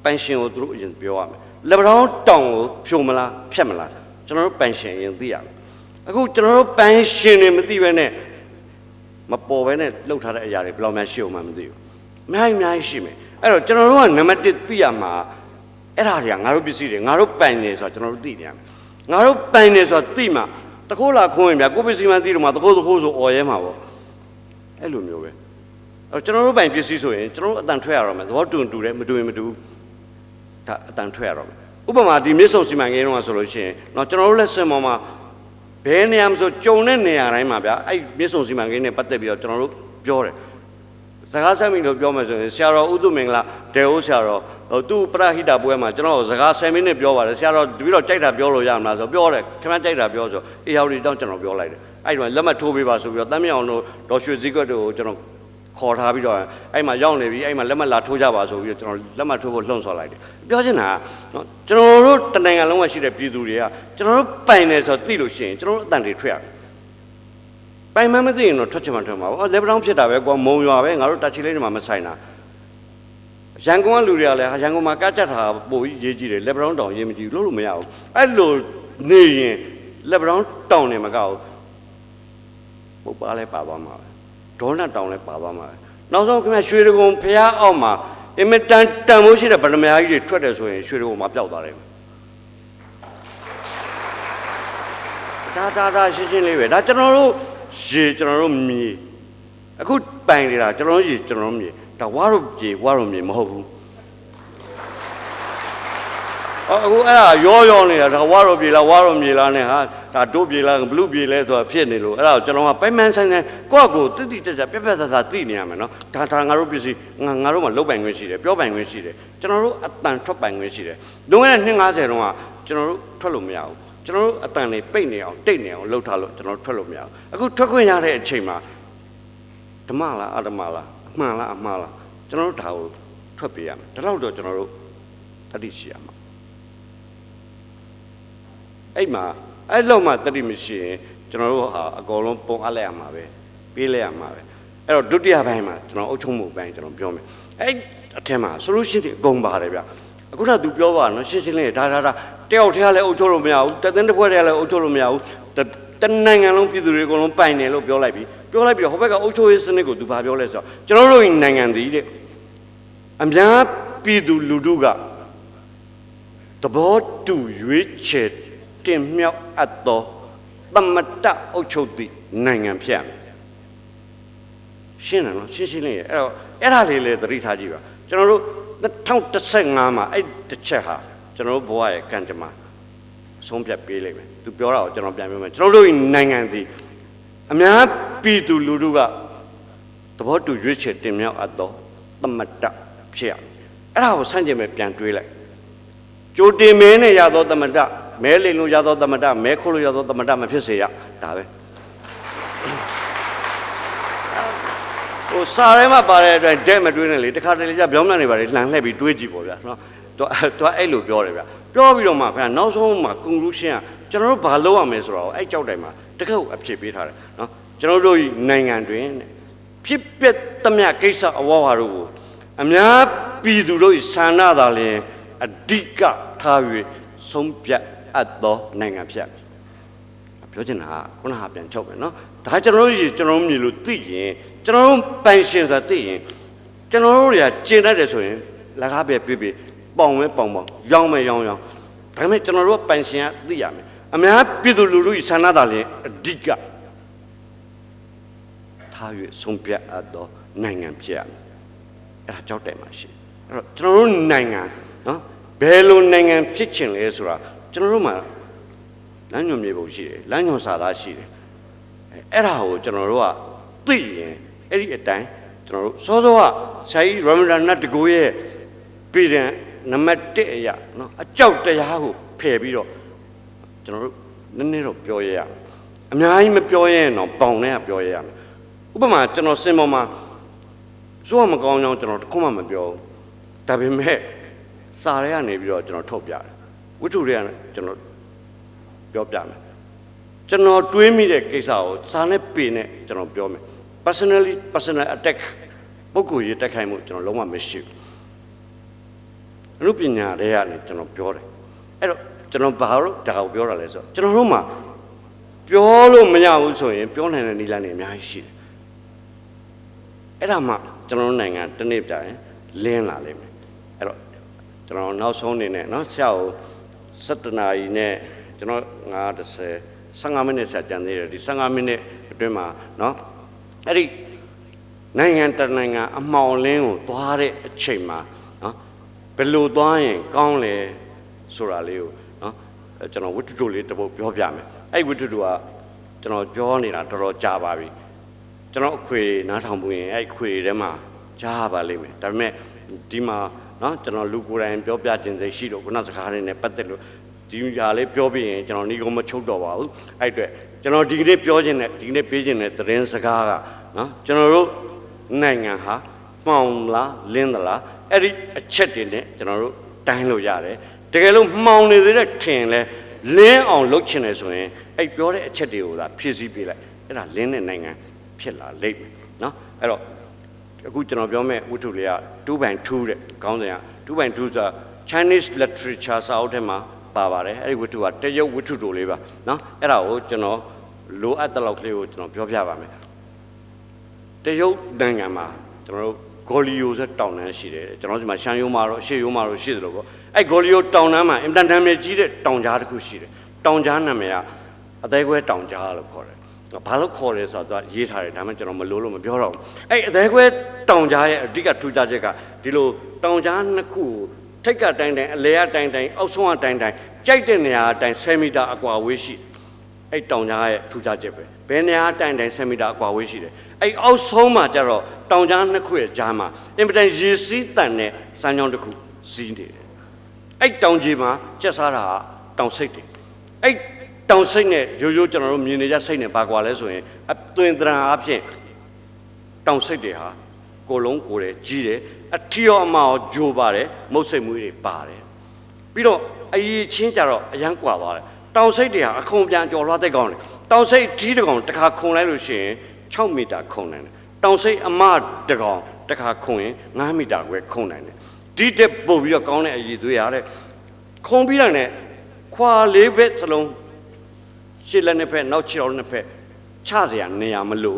ပိုင်ရှင်ကိုသူတို့အရင်ပြောရမယ်လက်ပံတောင်ကိုဖြိုမလားဖြတ်မလားကျွန်တော်တို့ပိုင်ရှင်အရင်သိရမယ်အခုကျွန်တော်တို့ပိုင်ရှင်တွေမသိဘဲနဲ့မပေါ်ဘဲနဲ့လှုပ်ထားတဲ့အရာတွေဘယ်လောက်များရှိအောင်မှမသိဘူးအများကြီးရှိမယ်အဲ့တော့ကျွန်တော်တို့ကနံပါတ်1သိရမှာအဲ့ဒါတွေကငါတို့ပစ္စည်းတွေငါတို့ပိုင်နေဆိုတော့ကျွန်တော်တို့သိနေရမယ်ငါတို့ပိုင်နေဆိုတော့သိမှာတခိုးလာခွန်းရင်ဗျာကိုပစ္စည်းမှသိတော့မှတခိုးဆိုအော်ရဲမှာပေါ့အဲ့လိုမျိုးပဲအဲ့ကျွန်တော်တို့ပိုင်ပစ္စည်းဆိုရင်ကျွန်တော်တို့အတန်ထွက်ရတော့မယ်သဘောတူတယ်မတူရင်မတူဒါအတန်ထွက်ရတော့မယ်ဥပမာဒီမြစ်ဆုံစီမံကိန်းတော့ဆိုလို့ရှိရင်တော့ကျွန်တော်တို့လက်စင်ပေါ်မှာဘယ်နေရာမှာဆိုကြုံတဲ့နေရာတိုင်းမှာဗျာအဲ့မြစ်ဆုံစီမံကိန်းနဲ့ပတ်သက်ပြီးတော့ကျွန်တော်တို့ပြောတယ်စကားဆက်မိလို့ပြောမယ်ဆိုရင်ဆရာတော်ဥဒုမင်္ဂလာဒေအိုးဆရာတော်သူ့ပရဟိတပွဲမှာကျွန်တော်စကား10မိနစ်ပြောပါတယ်ဆရာတော်တပည့်တော်ကြိုက်တာပြောလို့ရမလားဆိုပြောတယ်ခင်ဗျားကြိုက်တာပြောဆိုအေယာဝတီတောင်းကျွန်တော်ပြောလိုက်တယ်အဲ့ဒီမှာလက်မှတ်ထိုးပေးပါဆိုပြီးတော့တမ်းမြောင်တို့ဒေါ်ရွှေစည်းကွက်တို့ကိုကျွန်တော်ခေါ်ထားပြီးတော့အဲ့မှာရောက်နေပြီအဲ့မှာလက်မှတ်လာထိုးကြပါဆိုပြီးတော့ကျွန်တော်လက်မှတ်ထိုးဖို့လှုံ့ဆော်လိုက်တယ်ပြောချင်တာနော်ကျွန်တော်တို့တနိုင်ငံလုံးမှာရှိတဲ့ပြည်သူတွေကကျွန်တော်တို့ပိုင်နေဆိုသိလို့ရှိရင်ကျွန်တော်တို့အတန်တွေထွက်ရတယ် ပိုင်မမသိရင်တော့ထွက်ချင်မှထွက်မှာပေါ့လက်ပတောင်းဖြစ်တာပဲကွာမုံရွာပဲငါတို့တာချီလေးတွေမှာမဆိုင်တာရန်ကုန်ကလူတွေကလည်းရန်ကုန်မှာကကြက်တာပို့ပြီးရေးကြည့်တယ်လက်ပတောင်းတောင်ရေးမကြည့်လို့မရဘူးအဲ့လိုနေရင်လက်ပတောင်းတောင်နေမကောက်ဘူးပုတ်ပါလဲပါသွားမှာပဲဒေါနတ်တောင်လဲပါသွားမှာပဲနောက်ဆုံးခင်ဗျရွှေတကုံဖျားအောက်မှာအင်မတန်တန်မိုးရှိတဲ့ဗဏ္ဍမယာကြီးတွေထွက်တယ်ဆိုရင်ရွှေတကုံမှာပျောက်သွားတယ်ဒါရှင်းရှင်းလေးပဲဒါကျွန်တော်တို့ရေကျွန်တော်တို့မြေအခုပိုင်နေတာကျွန်တော်တို့ရေကျွန်တော်တို့မြေဒါဝါရုပ်ပြေဝါရုံမြေမဟုတ်ဘူးအခုအဲ့ဒါရောနေတာဒါဝါရုံပြေလားဝါရုံမြေလားနဲ့ဟာဒါတို့ပြေလားဘလူးပြေလဲဆိုတာဖြစ်နေလို့အဲ့ဒါကိုကျွန်တော်ကပိုင်မှန်ဆိုင်ဆိုင်ကိုယ့်ကိုတိတိကျကျပြက်ပြက်သားသားသိနေရမယ်နော်ဒါငါတို့ပစ္စည်းငါတို့မှလုတ်ပိုင်ခွင့်ရှိတယ်ပြောပိုင်ခွင့်ရှိတယ်ကျွန်တော်တို့အတန်ထွက်ပိုင်ခွင့်ရှိတယ်လွန်ခဲ့တဲ့250တုန်းကကျွန်တော်တို့ထွက်လို့မရဘူးကျွန်တော်တို့အတန်လေးပိတ်နေအောင်တိတ်နေအောင်လှုပ်ထားလို့ကျွန်တော်ထွက်လို့မရဘူးအခုထွက်ခွင့်ရတဲ့အချိန်မှာဓမ္မလားအဓမ္မလားအမှန်လားအမှားလားကျွန်တော်တို့ဒါကိုထွက်ပေးရမယ်ဒါတော့ကျွန်တော်တို့တတိရှိရမှာအဲ့မှာအဲ့လောက်မှတတိမရှိရင်ကျွန်တော်တို့ဟာအကုန်လုံးပုံအပ်လိုက်ရမှာပဲပေးလိုက်ရမှာပဲအဲ့တော့ဒုတိယပိုင်းမှာကျွန်တော်အုပ်ချုပ်မှုပိုင်းကျွန်တော်ပြောမယ်အဲ့အထက်မှာ solution တွေအကုန်ပါတယ်ဗျအခုတော့ तू ပြောပါနော်ရှင်းရှင်းလေးဒါတယောက်တည်းကလည်းအုပ်ချုပ်လို့မရဘူးတသင်းတစ်ဖွဲ့တည်းကလည်းအုပ်ချုပ်လို့မရဘူးတနိုင်ငံလုံးပြည်သူတွေအကုန်လုံးပိုင်တယ်လို့ပြောလိုက်ပြီးဟိုဘက်ကအုပ်ချုပ်ရေးစနစ်ကို तू ဘာပြောလဲဆိုတော့ကျွန်တော်တို့နိုင်ငံတည်တဲ့အများပြည်သူလူထုကသဘောတူရွေးချယ်တင်မြှောက်အပ်သောသမတအုပ်ချုပ်သည့်နိုင်ငံဖြစ်မယ်ရှင်းတယ်နော်ရှင်းလေးအဲ့တော့အဲ့ဒါလေးလေသတိထားကြည့်ပါကျွန်တော်တို့2015မှာအဲ့တစ်ချက်ဟာကျွန်တော်တို့ဘဝရဲ့ကံကြမ္မာဆုံးဖြတ်ပေးလိုက်မယ်သူပြောတာကိုကျွန်တော်ပြန်ပြောမယ်ကျွန်တော်တို့နိုင်ငံသည်အများပြည်သူလူထုကသဘောတူရွေးချယ်တင်မြှောက်အပ်သောသမတဖြစ်ရအဲ့ဒါကိုဆန့်ကျင်ပဲပြန်တွေးလိုက်ကြိုတင်မဲနဲ့ရသောသမတမဲလိမ်လို့ရသောသမတမဲခိုးလို့ရသောသမတမဖြစ်စေရဒါပဲဟိုစာထဲမှာပါတဲ့အတွက်ဒဲ့မတွေးနဲ့လေတခါတလေကျပြောင်းမှန်နေပါလေလှန်လှည့်ပြီးတွေးကြည့်ပေါ့ဗျာနော်သူအဲ့လိုပြောတယ်ဗျာပြောပြီးတော့မှခင်ဗျာနောက်ဆုံးမှာ conclusion ကကျွန်တော်တို့ဘာလုပ်ရမလဲဆိုတော့အဲ့ကြောက်တိုင်မှာတခက်ကိုအဖြစ်ပေးထားတယ်နော်ကျွန်တော်တို့နိုင်ငံတွင်ဖြစ်ပျက်သမျှကိစ္စအဝါဝါတို့ကိုအများပြည်သူတို့ဆန္ဒသာလျှင်အဓိကထား၍ဆုံးဖြတ်အပ်သောနိုင်ငံဖြစ်ပြောချင်တာကခုနကပြန်ချုပ်မယ်နော်ဒါကျွန်တော်တို့မြင်လို့သိရင်ကျွန်တော်တို့ပိုင်ရှင်ဆိုတာသိရင်ကျွန်တော်တို့တွေကကျင်တတ်တယ်ဆိုရင်လက်ကားပဲပြပေါင်ရောင်းမယ်ဒါပေမဲ့ကျွန်တော်တို့ပိုင်ရှင်ကသိရမယ်အများပြည်သူလူထုဆန္ဒသာလျှင်အဓိကထား၍ဆုံးဖြတ်အပ်သောနိုင်ငံဖြစ်ရမယ်အဲ့ဒါကြောက်တယ်မှာရှိအဲ့တော့ကျွန်တော်တို့နိုင်ငံနော်ဘယ်လိုနိုင်ငံဖြစ်ချင်လဲဆိုတာကျွန်တော်တို့မှာလမ်းညွှန်မြေပုံရှိတယ်လမ်းညွှန်စာသားရှိတယ်အဲ့ဒါကိုကျွန်တော်တို့ကသိရင်အဲ့ဒီအတိုင်းကျွန်တော်တို့စောကဆရာကြီးရမဒါနတ်တကူရဲ့ပြည်တယ်နံပါတ်1အရာနော်အကြောက်တရားကိုဖယ်ပြီးတော့ကျွန်တော်တို့နည်းနည်းတော့ပြောရရမယ်အများကြီးမပြောရရင်တော့ပေါင်နဲ့ကပြောရရမယ်ဥပမာကျွန်တော်စင်ပေါ်မှာစိုးမကောင်းကြောင်းကျွန်တော်တခုမှမပြောဘူးဒါပေမဲ့စာရဲကနေပြီးတော့ကျွန်တော်ထုတ်ပြတယ်ဝိတ္ထုတွေကကျွန်တော်ပြောပြမယ်ကျွန်တော်တွေးမိတဲ့ကိစ္စကိုစာနဲ့ပေနဲ့ကျွန်တော်ပြောမယ် personal attack ပုဂ္ဂိုလ်ရေးတက်ခိုင်းမှုကျွန်တော်လုံးဝမရှိဘူးအမှုပညာတွေကနေကျွန်တော်ပြောတယ်အဲ့တော့ကျွန်တော်ဘာလို့ဒါကိုပြောတာလဲဆိုတော့ကျွန်တော်တို့မှာပြောလို့မရဘူးဆိုရင်ပြောနိုင်တဲ့နည်းလမ်းတွေအများကြီးရှိတယ်အဲ့ဒါမှကျွန်တော်တို့နိုင်ငံတစ်နေ့ကြာရင်လင်းလာလိမ့်မယ်အဲ့တော့ကျွန်တော်နောက်ဆုံးအနေနဲ့နော်ဆရာကို7နာရီနဲ့ကျွန်တော်15မိနစ်ဆက်ကြံသေးတယ်ဒီ15မိနစ်အတွင်းမှာနော်အဲ့ဒီနိုင်ငံတနိုင်ငံအမှောင်လင်းကိုသွားတဲ့အချိန်မှာနော်ဘယ်လိုသွားရင်ကောင်းလဲဆိုတာလေးကိုနော်ကျွန်တော်ဝိတ္ထုလေးတစ်ပုဒ်ပြောပြမယ်အဲ့ဒီဝိတ္ထုကကျွန်တော်ပြောနေတာတော်တော်ကြာပါပြီကျွန်တော်အခွေနားထောင်ပွင့်ရင်အဲ့ဒီအခွေထဲမှာကြားပါလိမ့်မယ်ဒါပေမဲ့ဒီမှာနော်ကျွန်တော်လူကိုယ်တိုင်ပြောပြခြင်းစိတ်ရှိတော့ခုနစကားတွေနဲ့ပတ်သက်လို့ဒီဟာလေးပြောပြီးရင်ကျွန်တော်ညီကုန်းမချုပ်တော့ပါဘူးအဲ့အတွက်ကျွန်တော်ဒီကနေ့ပြောခြင်းနဲ့ဒီကနေ့ပေးခြင်းနဲ့သတင်းစကားကနော်ကျွန်တော်တို့နိုင်ငံဟာမှောင်လားလင်းသလားအဲ့ဒီအချက်တွေနဲ့ကျွန်တော်တို့တိုင်းလို့ရတယ်တကယ်လို့မှောင်နေသေးတဲ့ထင်လဲလင်းအောင်လုပ်ချင်တယ်ဆိုရင်အဲ့ပြောတဲ့အချက်တွေကိုသာဖြည့်ဆည်းပေးလိုက် အဲ့ဒါလင်းတဲ့နိုင်ငံဖြစ်လာလိမ့်မယ်နော်အဲ့တော့အခုကျွန်တော်ပြောမဲ့ဝတ္ထုလေးက2/2တဲ့ခေါင်းစဉ်က2/2ဆိုတာ Chinese literature စာအုပ်ထဲမှာပါပါတယ်အဲ့ဒီဝတ္ထုကတရုတ်ဝတ္ထုတို့လေးပါနော်အဲ့ဒါကိုကျွန်တော်လိုအပ်တဲ့လောက်ကလေးကိုကျွန်တော်ပြောပြပါမယ်တရုတ်နိုင်ငံမှာကျွန်တော်တို့ဂေါ်လီယိုဆိုတောင်တန်းရှိတယ်ကျွန်တော်ဒီမှာရှမ်းရိုးမာတော့ရှေ့ရိုးမာတော့ရှိသလိုပေါ့အဲ့ဂေါ်လီယိုတောင်တန်းမှာအင်တန်နာမည်ကြီးတဲ့တောင်ကြားတစ်ခုရှိတယ်တောင်ကြားနာမည်ကအသေးခွဲတောင်ကြားလို့ခေါ်တယ်ဘာလို့ခေါ်လဲဆိုတော့ရေးထားတယ်ဒါမှကျွန်တော်မလို့မပြောတော့ဘူးအဲ့အသေးခွဲတောင်ကြားရဲ့အဓိကထူးခြားချက်ကဒီလိုတောင်ကြားနှစ်ခုထိတ်ကတိုင်းတိုင်းအလဲကတိုင်းတိုင်းအောက်ဆုံးကတိုင်းတိုင်းကြိုက်တဲ့နေရာအတိုင်း10မီတာအကွာဝေးရှိအဲ့တောင်ကြားရဲ့ထူးခြားချက်ပဲဘယ်နေရာတိုင်းတိုင်း10မီတာအကွာဝေးရှိတယ်အဲ့အောက်ဆုံးမှာကျတော့တောင်ကြားနှစ်ခုရဲ့ကြားမှာအင်ပတန်ရေစီးတန်တဲ့စမ်းကြောင်းတစ်ခုစီးနေတယ်အဲ့တောင်ကြီးမှာကျက်စားတာကတောင်စိတ်တွေအဲ့တောင်စိတ်နဲ့ရိုးရိုးကျွန်တော်တို့မြင်နေကြစိတ်နဲ့ပါကွာလဲဆိုရင်အသွင်သဏ္ဍာန်အဖြစ်တောင်စိတ်တွေဟာကိုလုံးကိုတယ်ကြီးတယ်အထီရောအမရောဂျိုပါတယ်မုတ်စိတ်မွေးတွေပါတယ်ပြီးတော့အရေးချင်းကြတော့အရန်ကွာသွားတယ်တောင်စိတ်တွေဟာအခုံပြန်ကျော်လွှားတဲ့ကောင်းတယ်တောင်စိတ်ကြီးတကောင်တစ်ခါခုံလိုက်လို့ရှိရင်6မီတာခုံနိုင်တယ်တောင်စိတ်အမတကောင်တစ်ခါခုံရင်9မီတာခွဲခုံနိုင်တယ်ဒီတက်ပို့ပြီးတော့ကောင်းတဲ့အရေးသွေးရတဲ့ခုံပြီးတော့ ਨੇ ခွာလေးဘက်စလုံးရှေ့လက်နှစ်ဖက်နောက်ခြေထောက်နှစ်ဖက်ချเสียနေရမလို့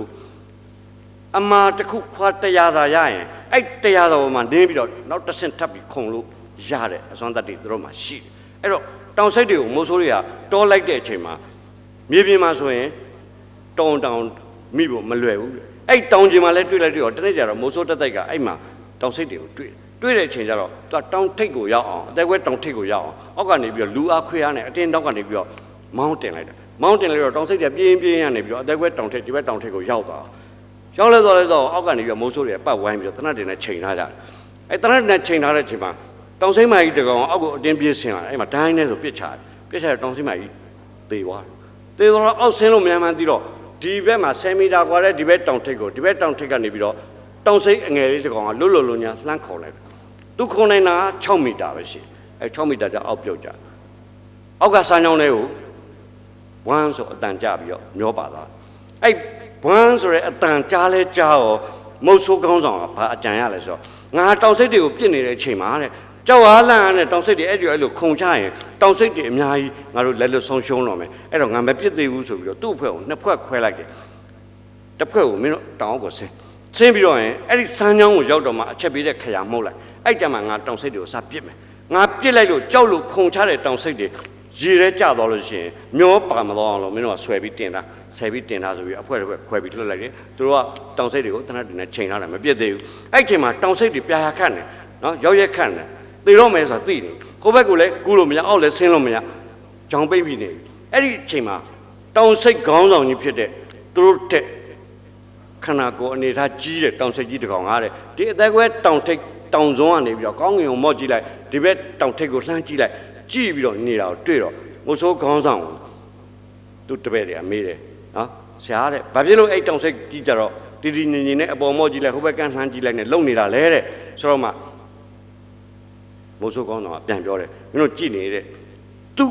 အမာတစ်ခုခွာ100သာရရင်အဲ့100သာပေါ်မှာနင်းပြီးတော့နောက်တစ်ဆင့်ထပ်ပြီးခုံလို့ရတဲ့အစွမ်းတတ်တွေတို့မှရှိတယ်အဲ့တော့တောင်စိတ်တွေကိုမိုးဆိုးတွေကတောလိုက်တဲ့အချိန်မှာမြေပြင်မှာဆိုရင်တောင်မိဖို့မလွယ်ဘူးအဲ့တောင်ကျင်မှာလည်းတွေ့လိုက်တော့တနေ့ကျတော့မိုးဆိုးတက်တိုက်ကအဲ့မှာတောင်စိတ်တွေကိုတွေ့တဲ့အချိန်ကျတော့သူကတောင်ထိပ်ကိုရောက်အောင်အသက်ကွဲတောင်ထိပ်ကိုရောက်အောင်အောက်ကနေပြီးတော့လူအားခွေအားနဲ့အတင်းတောက်ကနေပြီးတော့မောင်းတင်လိုက်တာမောင်းတင်လိုက်တော့တောင်စိတ်တွေပြင်းရနေပြီးတော့အသက်ကွဲတောင်ထိပ်ဒီဘက်တောင်ထိပ်ကိုရောက်သွားရောက်လဲတော့အောက်ကနေပြီးတော့မိုးဆိုးတွေပတ်ဝိုင်းပြီးတော့တနတ်တင်နဲ့ချိန်ထားကြတယ်အဲ့တနတ်တင်နဲ့ချိန်ထားတဲ့အချိန်မှာတောင်စိတ်မကြီးတကောင်အောက်ကိုအတင်းပြေးဆင်းလာအဲ့မှာဒိုင်းနဲ့ဆိုပြစ်ချတယ်တောင်စိတ်မကြီးသေသွားတော့အောက်ဆင်းလို့မြန်မှန်ပြီးတော့ဒီဘက်မှာ10မီတာกว่าတဲ့ဒီဘက်တောင်ထိပ်ကိုဒီဘက်တောင်ထိပ်ကနေပြီးတော့တောင်စိတ်အငယ်လေးတကောင်ကလွတ်ညာလှမ်းခေါ်လိုက်တယ်သူခုံနေတာ6မီတာပဲရှိအဲ6မီတာကျအောက်ပြုတ်ကြအောက်ကစမ်းချောင်းလေးကိုဝမ်းဆိုအတန်ကြပြီးတော့မျောပါသွားအဲ့ဝမ်းဆိုတဲ့အတန်ကြားလဲကြားရောမုတ်ဆိုးကောင်းဆောင်ကဘာအကြံရလဲဆိုတော့ငါတောင်စိတ်တွေကိုပြစ်နေတဲ့အချိန်မှာတဲ့ကြောက်အားလန့်နဲ့တောင်စိတ်တွေအဲ့လိုခုံချရင်တောင်စိတ်တွေအများကြီးငါတို့လက်လွတ်ဆုံးရှုံးတော့မယ်အဲ့တော့ငါမပြစ်သေးဘူးဆိုပြီးတော့သူ့အဖွဲ့ကိုနှစ်ဖွဲ့ခွဲလိုက်တယ်တစ်ဖွဲ့ကိုမင်းတို့တောင်အောက်ကိုဆင်းပြီးတော့ရင်အဲ့ဒီစမ်းချောင်းကိုရောက်တော့မှအချက်ပေးတဲ့ခရာမှုတ်လိုက်အဲ့ကြမှာငါတောင်စိတ်တွေကိုစပြစ်မယ်ငါပြစ်လိုက်လို့ကြောက်လို့ခုံချတဲ့တောင်စိတ်တွေရေထဲကျသွားလို့ရှိရင်မျောပါမသွားအောင်လို့မင်းတို့ကဆွဲပြီးတင်တာဆယ်ပြီးတင်တာဆိုပြီးအဖွဲ့တစ်ဖွဲ့ခွဲပြီးလွှတ်လိုက်တယ်သူတို့ကတောင်စိတ်တွေကိုတနတ်တင်နဲ့ချိန်ထားတယ်မပြစ်သေးဘူးအဲ့ချိန်မှာတောင်စိတ်တွေပြာခတ်နေနော်ရောက်ရက်ခတ်နေသေတော့မယ်ဆိုတာသိတယ်ဟိုဘက်ကလည်းကူးလို့မရအောက်လည်းဆင်းလို့မရကြောင်ပိတ်ပြီးနေအဲ့ဒီအချိန်မှာတောင်စိတ်ခေါင်းဆောင်ကြီးဖြစ်တဲ့သူတို့တဲ့ခန္ဓာကိုယ်အနေထားကြီးတဲ့တောင်စိတ်ကြီးတစ်ကောင်ကားတဲ့ဒီအသက်ကွဲတောင်ထိပ်တောင်စုံကနေပြီးတော့ကောင်းငင်ကိုမော့ကြည့်လိုက်ဒီဘက်တောင်ထိပ်ကိုလှမ်းကြည့်လိုက်ကြည့်ပြီးတော့နေတာကိုတွေ့တော့မိုးဆိုးခေါင်းဆောင်သူတပည့်တွေကမေးတယ်နော်ဆရာတဲ့ဘာဖြစ်လို့အဲ့တောင်စိတ်ကြီးကြတော့တီနေနဲ့အပေါ်မော့ကြည့်လိုက်ဟိုဘက်ကလှမ်းကြည့်လိုက်နဲ့လုံနေတာလဲတဲ့ဆိုတော့မှမိုးဆိုးကောင်းတော့ပြန်ပြောတယ်မင်းတို့ကြည်နေတဲ့သူ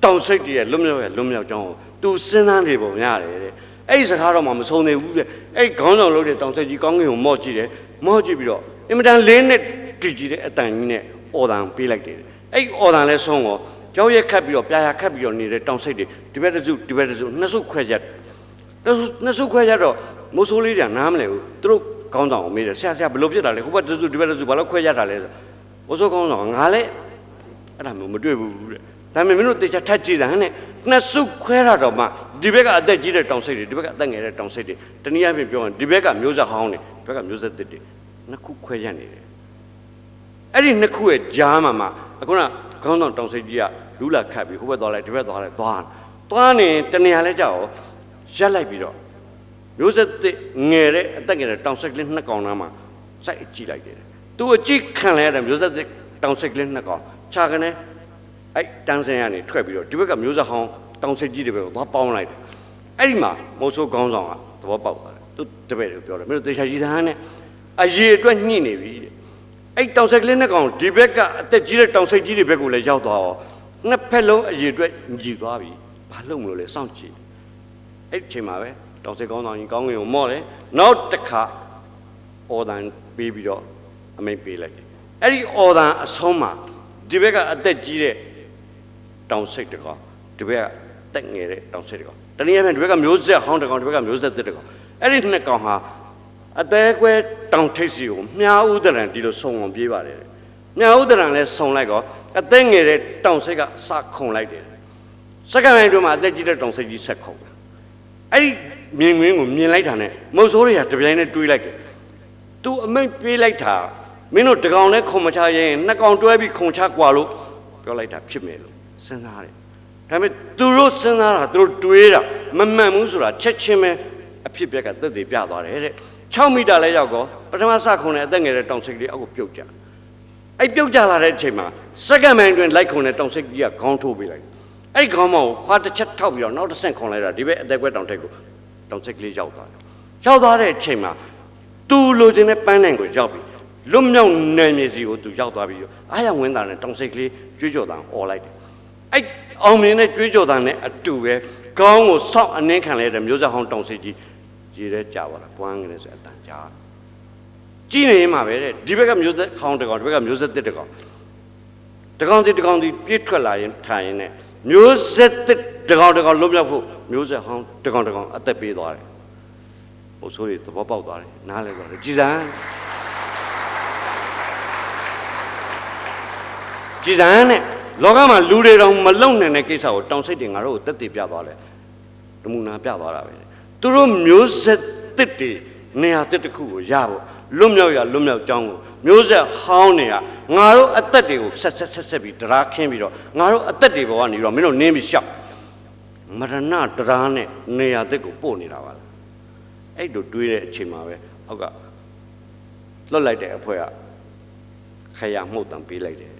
တောင်စိတ်တည်းရဲ့လွတ်မြောက်ကြောင်းကိုသူစဉ်းစားနေပုံရတယ်တဲ့အဲ့ဒီစကားတော့မှမဆုံးသေးဘူးတဲ့အဲ့ခေါင်းဆောင်လုပ်တဲ့တောင်စိတ်ကြီးကောင်းကင်ကိုမော့ကြည့်တယ်မော့ကြည့်ပြီးတော့အင်မတန်လေးနဲ့တည်ကြည်တဲ့အတန်ကြီးနဲ့အော်တန်ပေးလိုက်တယ်အဲ့အော်တန်လဲဆုံးတော့ကြောက်ရက်ခတ်ပြီးတော့ပြာခတ်ပြီးတော့နေတဲ့တောင်စိတ်တွေဒီဘက်တစ်စုနှစ်စုခွဲချက်နှစ်စုခွဲချက်တော့မိုးဆိုးလေးတွေကနားမလဲဘူးသူတို့ခေါင်းဆောင်ကိုမေးတယ်ဆရာဘယ်လိုဖြစ်တာလဲဟိုဘက်တစ်စုဒီဘက်တစ်စုဘာလို့ခွဲချက်တာလဲမိုးဆိုးကောင်းဆောင်ငါလည်းအဲ့ဒါမျိုးမတွေ့ဘူးတဲ့ဒါပေမဲ့မင်းတို့တေချာထက်ကြည့်တာဟဲ့နှစ်စုခွဲတာတော့မှဒီဘက်ကအသက်ကြီးတဲ့တောင်စိတ်တွေဒီဘက်ကအသက်ငယ်တဲ့တောင်စိတ်တွေတနည်းအားဖြင့်ပြောရင်ဒီဘက်ကမျိုးဆက်ဟောင်းတွေဒီဘက်ကမျိုးဆက်သစ်တွေနှစ်ခုခွဲရနေတယ်အဲ့ဒီနှစ်ခုရဲ့ကြားမှာအခုနခေါင်းဆောင်တောင်စိတ်ကြီးကလူလာခတ်ပြီးဟိုဘက်သွားလိုက်ဒီဘက်သွားလိုက်သွားနေတနေရာလဲကြောက်ရက်လိုက်ပြီးတော့မျိုးဆက်သစ်ငယ်တဲ့အသက်ငယ်တဲ့တောင်စိတ်ကလေးနှစ်ကောင်နားမှာစိုက်ကြည့်လိုက်တယ်သူအကြည့်ခံလိုက်ရတဲ့မျိုးဆက်သစ်တောင်စိတ်ကလေးနှစ်ကောင်ခြာကနေအဲ့တန်းစင်ကနေထွက်ပြီးတော့ဒီဘက်ကမျိုးဆက်ဟောင်းတောင်စိတ်ကြီးတွေပဲသွားပေါင်းလိုက်တယ်အဲ့ဒီမှာမိုးဆိုးခေါင်းဆောင်ကသဘောပေါက်သွားတယ်သူတပည့်တွေပြောတယ်မင်းတို့တေချာကြီးသားနဲ့အရေးအတွက်ညှိနေပြီတဲ့အဲ့တောင်စိတ်ကလေးနှစ်ကောင်ဒီဘက်ကအသက်ကြီးတဲ့တောင်စိတ်ကြီးတွေဘက်ကိုလည်းရောက်သွားတော့နှစ်ဖက်လုံးအရေးအတွက်ညီသွားပြီဘာလို့မလို့လဲစောင့်ကြည့် အဲ့ချိန်မှာပဲတောင်စိတ်ကောင်းဆောင်ကြီးကောင်းကင်ကိုမော့တယ်နောက်တစ်ခါအော်တန်ပေးပြီးတော့အမိန့်ပေးလိုက်တယ်အဲ့ဒီအော်တန်အဆုံးမှာဒီဘက်ကအသက်ကြီးတဲ့တောင်စိတ်တကောင်ဒီဘက်ကတက်ငယ်တဲ့တောင်စိတ်တကောင်တနည်းအားဖြင့်ဒီဘက်ကမျိုးဆက်ဟောင်းတကောင်ဒီဘက်ကမျိုးဆက်သစ်တကောင်အဲ့ဒီနှစ်ကောင်ဟာအသေးကွဲတောင်ထိပ်စီကိုမြားဥဒရံဒီလိုဆုံအောင်ပြေးပါတယ်မြားဥဒရံလည်းဆုံလိုက်တော့အသက်ငယ်တဲ့တောင်စိတ်ကစခုန်လိုက်တယ်စက္ကန့်တိုင်းတွင်းမှာအသက်ကြီးတဲ့တောင်စိတ်ကြီးဆက်ခုန်အဲ့ဒီမြင်ကွင်းကိုမြင်လိုက်တာနဲ့မုတ်ဆိုးတွေကတပြိုင်နဲ့တွေးလိုက်တယ်သူအမိန့်ပေးလိုက်တာမင်းတို့တကောင်နဲ့ခုံမချရင်နှစ်ကောင်တွဲပြီးခုံချကွာလို့ပြောလိုက်တာဖြစ်မယ်လို့စဉ်းစားတယ်ဒါပေမဲ့သူတို့စဉ်းစားတာသူတို့တွေးတာမမှန်ဘူးဆိုတာချက်ချင်းပဲအဖြစ်ပြက်ကသက်သေပြသွားတယ်တဲ့6မီတာလဲရောက်တော့ပထမစခုံနဲ့အသက်ငယ်တဲ့တောင်စိတ်ကလေးအောက်ကိုပြုတ်ကျအဲ့ပြုတ်ကျလာတဲ့အချိန်မှာစက္ကန့်ပိုင်းတွင်လိုက်ခုံတဲ့တောင်စိတ်ကြီးကခေါင်းထိုးပေးလိုက်အဲ့ဒီခေါင်းမောင်ကိုခွာတစ်ချက်ထောက်ပြီးတော့နောက်တစ်ဆင့်ခုံလိုက်တာဒီဘက်အသက်ကွဲတောင်ထိပ်ကိုတောင်စိတ်ကလေးရောက်သွားတယ်ရောက်သွားတဲ့အချိန်မှာသူလိုချင်တဲ့ပန်းနိုင်ကိုရောက်ပြီးလွတ်မြောက်နယ်မြေစီကိုသူရောက်သွားပြီးအားရဝင်းတာနဲ့တောင်စိတ်ကလေးကြွေးကြော်တာអော်လိုက်တယ်အဲ့အောင်မြင်တဲ့ကြွေးကြော်တာနဲ့အတူပဲခေါင်းကိုဆောက်အနှင်းခံလိုက်တဲ့မျိုးဆက်ဟောင်းတောင်စိတ်ကြီးရေထဲကြာသွားတာပွမ်းကလေးဆိုအတန်ကြာကြည့်နေမှာပဲတဲ့ဒီဘက်ကမျိုးဆက်ဟောင်းတကောင်ဒီဘက်ကမျိုးဆက်တစ်တကောင်တကောင်စီပြေးထွက်လာရင်ထိုင်ရင်နဲ့မျိုးဆက်တစ်တကောင်လွတ်မြောက်ဖို့မျိုးဆက်ဟောင်းတကောင်အသက်ပေးသွားတယ်ဟိုဆိုရီသဘောပေါက်သွားတယ်နားလဲသွားတယ်ကြည်စံနဲ့လောကမှာလူတွေတောင်မလုံနိုင်တဲ့ကိစ္စကိုတောင်စိတ်တွေငါတို့ကိုတက်တည်ပြသွားတယ်နမူနာပြသွားတာပဲသူတို့မျိုးဆက်တစ်တွေနေရာတစ်ခုကိုရဖို့လွတ်မြောက်ကြောင်းကိုမျိုးဆက်ဟောင်းတွေကငါတို့အသက်တွေကိုဆက်ပြီးတရားခင်းပြီးတော့ငါတို့အသက်တွေဘောကနေတော့မင်းတို့နင်းပြီးရှောက်မရဏတရားနဲ့နေရာတစ်ကိုပို့နေတာပါအဲ့တို့တွေးတဲ့အချိန်မှာပဲအောက်ကလွတ်လိုက်တဲ့အဖွဲကခရမှုတ်တံပေးလိုက်တယ်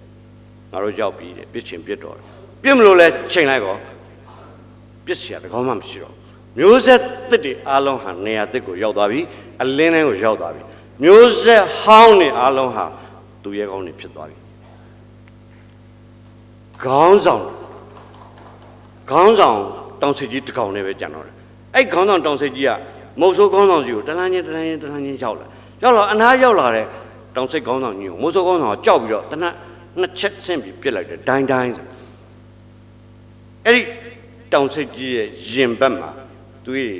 ငါတို့ရောက်ပြီးတယ်ပြစ်ချင်ပြစ်တော့ပြစ်မလို့လဲချိန်လိုက်ကောပြစ်เสียတကောင်းမှမရှိတော့မျိုးဆက်တစ်တွေအားလုံးဟာနေရာတစ်ကိုရောက်သွားပြီအလင်းတိုင်းကိုရောက်သွားပြီမျိုးဆက်ဟောင်းတွေအားလုံးဟာသူရဲကောင်းတွေဖြစ်သွားပြီခေါင်းဆောင်တောင်စိတ်ကြီးတစ်ကောင်နဲ့ပဲကြံတော့တယ်အဲ့ခေါင်းဆောင်တောင်စိတ်ကြီးကမုတ်ဆိုးခေါင်းဆောင်ကြီးကိုတလန်းချင်းရောက်လာအနားရောက်လာတဲ့တောင်စိတ်ခေါင်းဆောင်ကြီးကိုမုတ်ဆိုးခေါင်းဆောင်ကကြောက်ပြီးတော့တနက်နှစ်ချက်ဆင့်ပြီးပြစ်လိုက်တယ်ဒိုင်းဆိုအဲ့ဒီတောင်စိတ်ကြီးရဲ့ရင်ဘက်မှာသွေး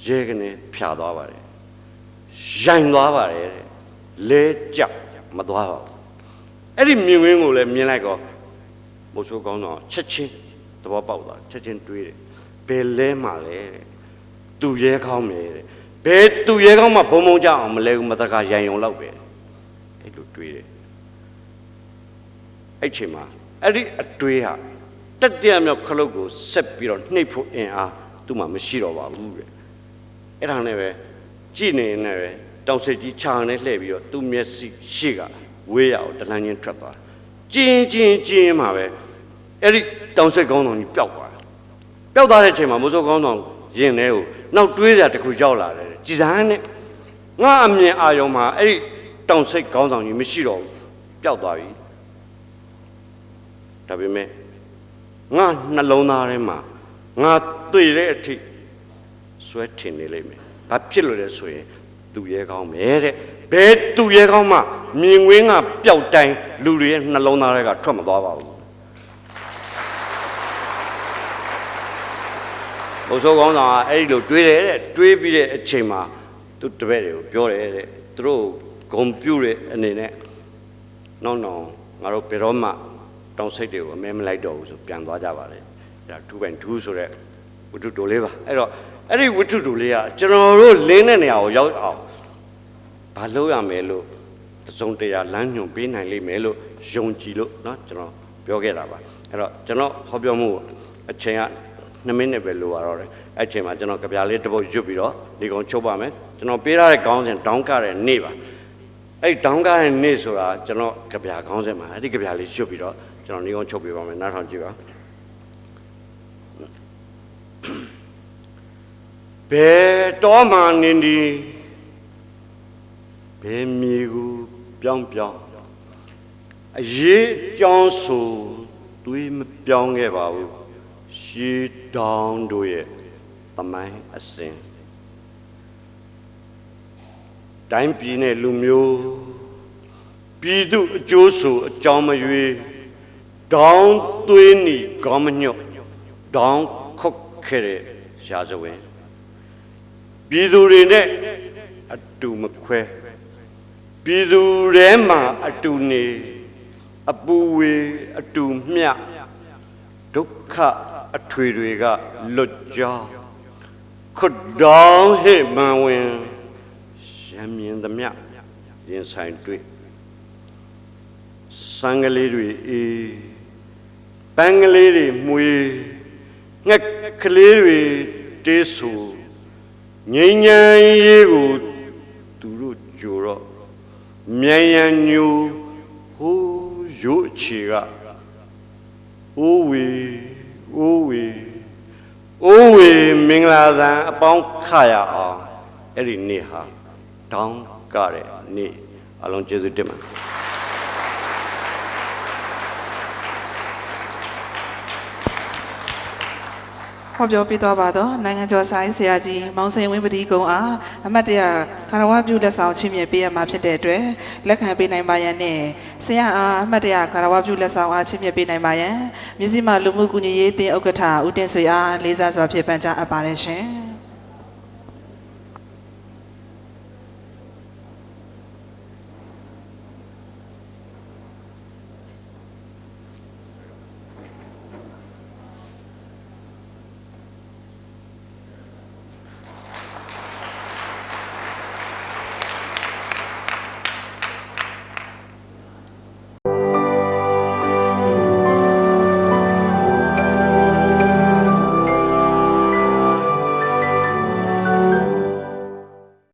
ရဲကနေဖြာသွားပါတယ်ရိုင်သွားပါတယ်လဲကြောက်မသွားပါဘူးအဲ့ဒီမြင်ကွင်းကိုလည်းမြင်လိုက်တော့မုတ်ဆိုးခေါင်းဆောင်ချက်ချင်းသဘောပေါက်သွားချက်ချင်းတွေးတယ်ဘယ်လဲမှလဲသူရဲကောင်းမယ်တဲ့ဘယ်သူရဲကောင်းမှဘုံကြအောင်မလဲဘူးမတကားရိုင်ုံလောက်ပဲအဲ့လိုတွေးတယ်အဲ့ချိန်မှာအဲ့ဒီအတွေးဟာတတိယမြောက်ခလုတ်ကိုဆက်ပြီးတော့နှိပ်ဖို့အင်အားသူ့မှာမရှိတော့ပါဘူးတဲ့အဲ့ဒါနဲ့ပဲကြည်နေနေပဲတောင်စိတ်ကြီးခြာနဲ့လှည့်ပြီးတော့သူ့မျက်စိရှေ့ကဝေးရအောင်တလန်းချင်းထွက်သွားကျင်းမှာပဲအဲ့ဒီတောင်စိတ်ကောင်းဆောင်ကြီးပျောက်သွားတဲ့အချိန်မှာမိုးစိုးကောင်းဆောင်ရင်ထဲကိုနောက်တွေးစရာတစ်ခုရောက်လာတယ်ကြည်စမ်းနဲ့ငါအမြင်အာရုံမှာအဲ့ဒီတောင်စိတ်ကောင်းဆောင်ကြီးမရှိတော့ဘူးပျောက်သွားပြီဒါပေမဲ့ငါနှလုံးသားထဲမှာငါတွေ့တဲ့အထိဆွဲထင်နေလိမ့်မယ်ဘာဖြစ်လို့လဲဆိုရင်သူရဲကောင်းမယ်တဲ့ဘယ်သူရဲကောင်းမှမြင်ကွင်းကပျောက်တိုင်းလူတွေရဲ့နှလုံးသားထဲကထွက်မသွားပါဘူးဘုဆိုးကောင်းဆောင်ကအဲ့ဒီလိုတွေးတယ်တဲ့တွေးပြီးတဲ့အချိန်မှာသူတပည့်တွေကိုပြောတယ်တဲ့သူတို့ဂုံပြူတဲ့အနေနဲ့နောက်ငါတို့ဘယ်တော့မှတောင်စိတ်တွေကိုအမဲမလိုက်တော့ဘူးဆိုပြန်သွားကြပါလေဒါ2.2ဆိုတဲ့ဝတ္ထုတိုလေးပါအဲ့တော့အဲ့ဒီဝတ္ထုတိုလေးကကျွန်တော်တို့လင်းတဲ့နေရာကိုရောက်အောင်ဘာလုပ်ရမယ်လို့သုံးတရားလမ်းညွှန်ပေးနိုင်လိမ့်မယ်လို့ယုံကြည်လို့เนาะကျွန်တော်ပြောခဲ့တာပါအဲ့တော့ကျွန်တော်ဟောပြောမှုအချိန်က2မိနစ်ပဲလိုရတော့တယ်အဲ့ချိန်မှာကျွန်တော်ကြပြလေးတစ်ပုတ်ရွတ်ပြီးတော့ဒီကောင်ချုပ်ပါမယ်ကျွန်တော်ပေးထားတဲ့ခေါင်းစဉ်တောင်းကတဲ့နေ့ပါအဲ့တောင်းကတဲ့နေ့ဆိုတာကျွန်တော်ကြပြခေါင်းစဉ်မှာအဲ့ဒီကြပြလေးရွတ်ပြီးတော့ကျွန်တော်ဒီကောင်ချုပ်ပေးပါမယ်နားထောင်ကြည့်ပါဘယ်တော်မှနေဒီဘယ်မြေကိုပြောင်းအရေးကြောင်းဆိုသွေးမပြောင်းခဲ့ပါဘူးရှေးတောင်းတို့ရဲ့တ မိုင်းအစဉ်တိုင်းပြည်နဲ့လူမျိုးပြည်သူအကျိုးဆိုအကြောင်းမရွေးဒေါင်းသွေးနီခေါင်းမညွတ်ဒေါင်းခုတ်ခဲ့တဲ့ရာဇဝင်ပြည်သူတွေနဲ့အတူမခွဲပြည်သူထဲမှာအတူနေအပူဝေအတူမျှဒုက္ခအထွေတွေကလွတ်ကြောင်းခွတ်တောင်းဟဲ့မန်ဝင်ရံမြင်သမျှရင်ဆိုင်တွေ့စံကလေးတွေအေးပန်းကလေးတွေမွေငှက်ကလေးတွေတေးဆူငိမ့်ညံရေးကိုသူတို့ကြိုတော့မြန်ရန်ညူဟိုးရုပ်ချီကအိုးဝေအိုးဝေအိုးဝေမင်္ဂလာသံအပေါင်းခရအောင်အဲ့ဒီနေ့ဟာတောင်းကြတဲ့နေ့အလုံးကျေးဇူးတင်ပါတယ်ဟောပြောပြသွားပါတော့နိုင်ငံကျော်ဆိုင်ဆရာကြီးမောင်စိန်ဝင်းပတိကုံအားအမတ်တရခရဝပြုလက်ဆောင်ချင်းမြင်ပေးရမှာဖြစ်တဲ့အတွက်လက်ခံပေးနိုင်ပါရန်နဲ့ဆရာအားအမတ်တရခရဝပြုလက်ဆောင်အားချင်းမြင်ပေးနိုင်ပါရန်မြစည်းမလူမှုကူညီရေးအသင်းဥက္ကဋ္ဌဦးတင်ဆွေအားလေးစားစွာဖြည့်ပန်ကြားအပ်ပါတယ်ရှင်